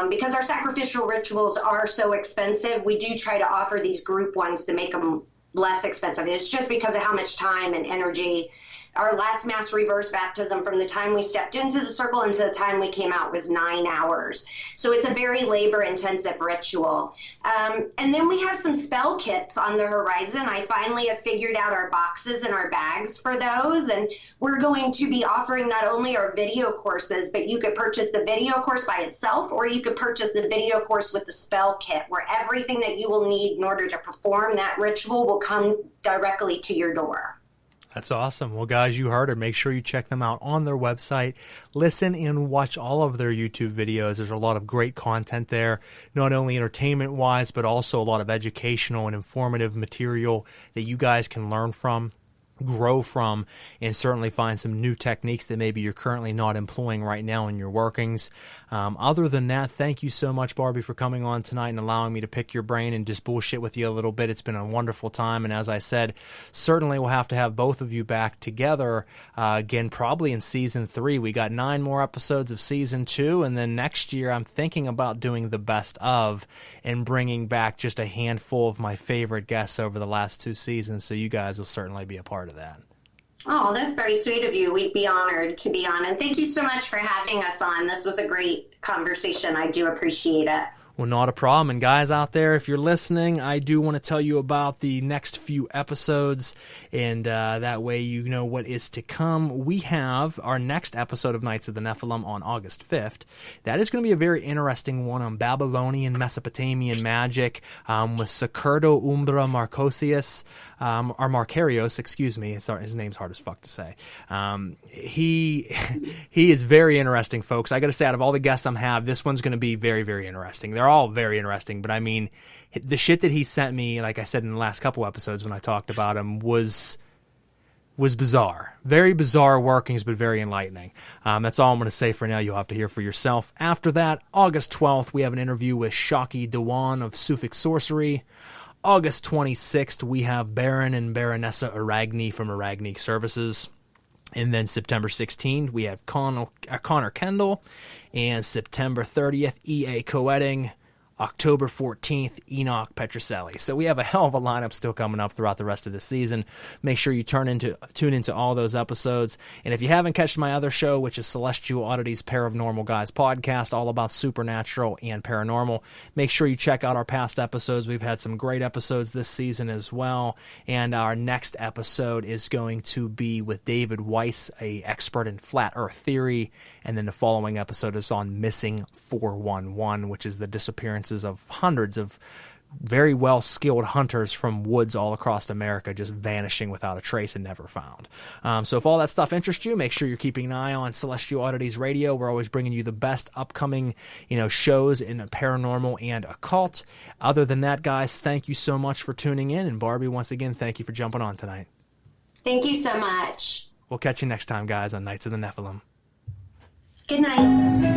Because our sacrificial rituals are so expensive, we do try to offer these group ones to make them less expensive. It's just because of how much time and energy. Our last mass reverse baptism, from the time we stepped into the circle until the time we came out, was 9 hours. So it's a very labor-intensive ritual. And then we have some spell kits on the horizon. I finally have figured out our boxes and our bags for those. And we're going to be offering not only our video courses, but you could purchase the video course by itself, or you could purchase the video course with the spell kit, where everything that you will need in order to perform that ritual will come directly to your door. That's awesome. Well, guys, you heard her. Make sure you check them out on their website. Listen and watch all of their YouTube videos. There's a lot of great content there, not only entertainment-wise, but also a lot of educational and informative material that you guys can learn from, grow from, and certainly find some new techniques that maybe you're currently not employing right now in your workings. Other than that, thank you so much, Barbie, for coming on tonight and allowing me to pick your brain and just bullshit with you a little bit. It's been a wonderful time, and as I said, certainly we'll have to have both of you back together again, probably in Season 3. We got 9 more episodes of Season 2, and then next year I'm thinking about doing the best of and bringing back just a handful of my favorite guests over the last 2 seasons, so you guys will certainly be a part of that. Oh, that's very sweet of you. We'd be honored to be on. And thank you so much for having us on. This was a great conversation. I do appreciate it. Well, not a problem. And guys out there, if you're listening, I do want to tell you about the next few episodes, and that way you know what is to come. We have our next episode of Knights of the Nephilim on August 5th. That is going to be a very interesting one on Babylonian, Mesopotamian magic with Sacerdo Umbra Marcosius, or Marcarios, excuse me. His name's hard as fuck to say. He is very interesting, folks. I got to say, out of all the guests I have, this one's going to be very, very interesting. They're all very interesting, but I mean, the shit that he sent me, like I said in the last couple episodes when I talked about him, was bizarre. Very bizarre workings, but very enlightening. That's all I'm going to say for now. You'll have to hear for yourself. After that, August 12th, we have an interview with Shaki Dewan of Suffolk Sorcery. August 26th, we have Baron and Baronessa Aragni from Aragni Services. And then September 16th, we have Connor Kendall. And September 30th, E.A. Coetting. October 14th, Enoch Petroselli. So we have a hell of a lineup still coming up throughout the rest of the season. Make sure you tune into all those episodes. And if you haven't catched my other show, which is Celestial Oddities Paranormal Guys podcast, all about supernatural and paranormal, make sure you check out our past episodes. We've had some great episodes this season as well. And our next episode is going to be with David Weiss, an expert in flat earth theory. And then the following episode is on Missing 411, which is the disappearances of hundreds of very well-skilled hunters from woods all across America just vanishing without a trace and never found. So if all that stuff interests you, make sure you're keeping an eye on Celestial Oddities Radio. We're always bringing you the best upcoming, shows in paranormal and occult. Other than that, guys, thank you so much for tuning in. And Barbie, once again, thank you for jumping on tonight. Thank you so much. We'll catch you next time, guys, on Knights of the Nephilim. Good night.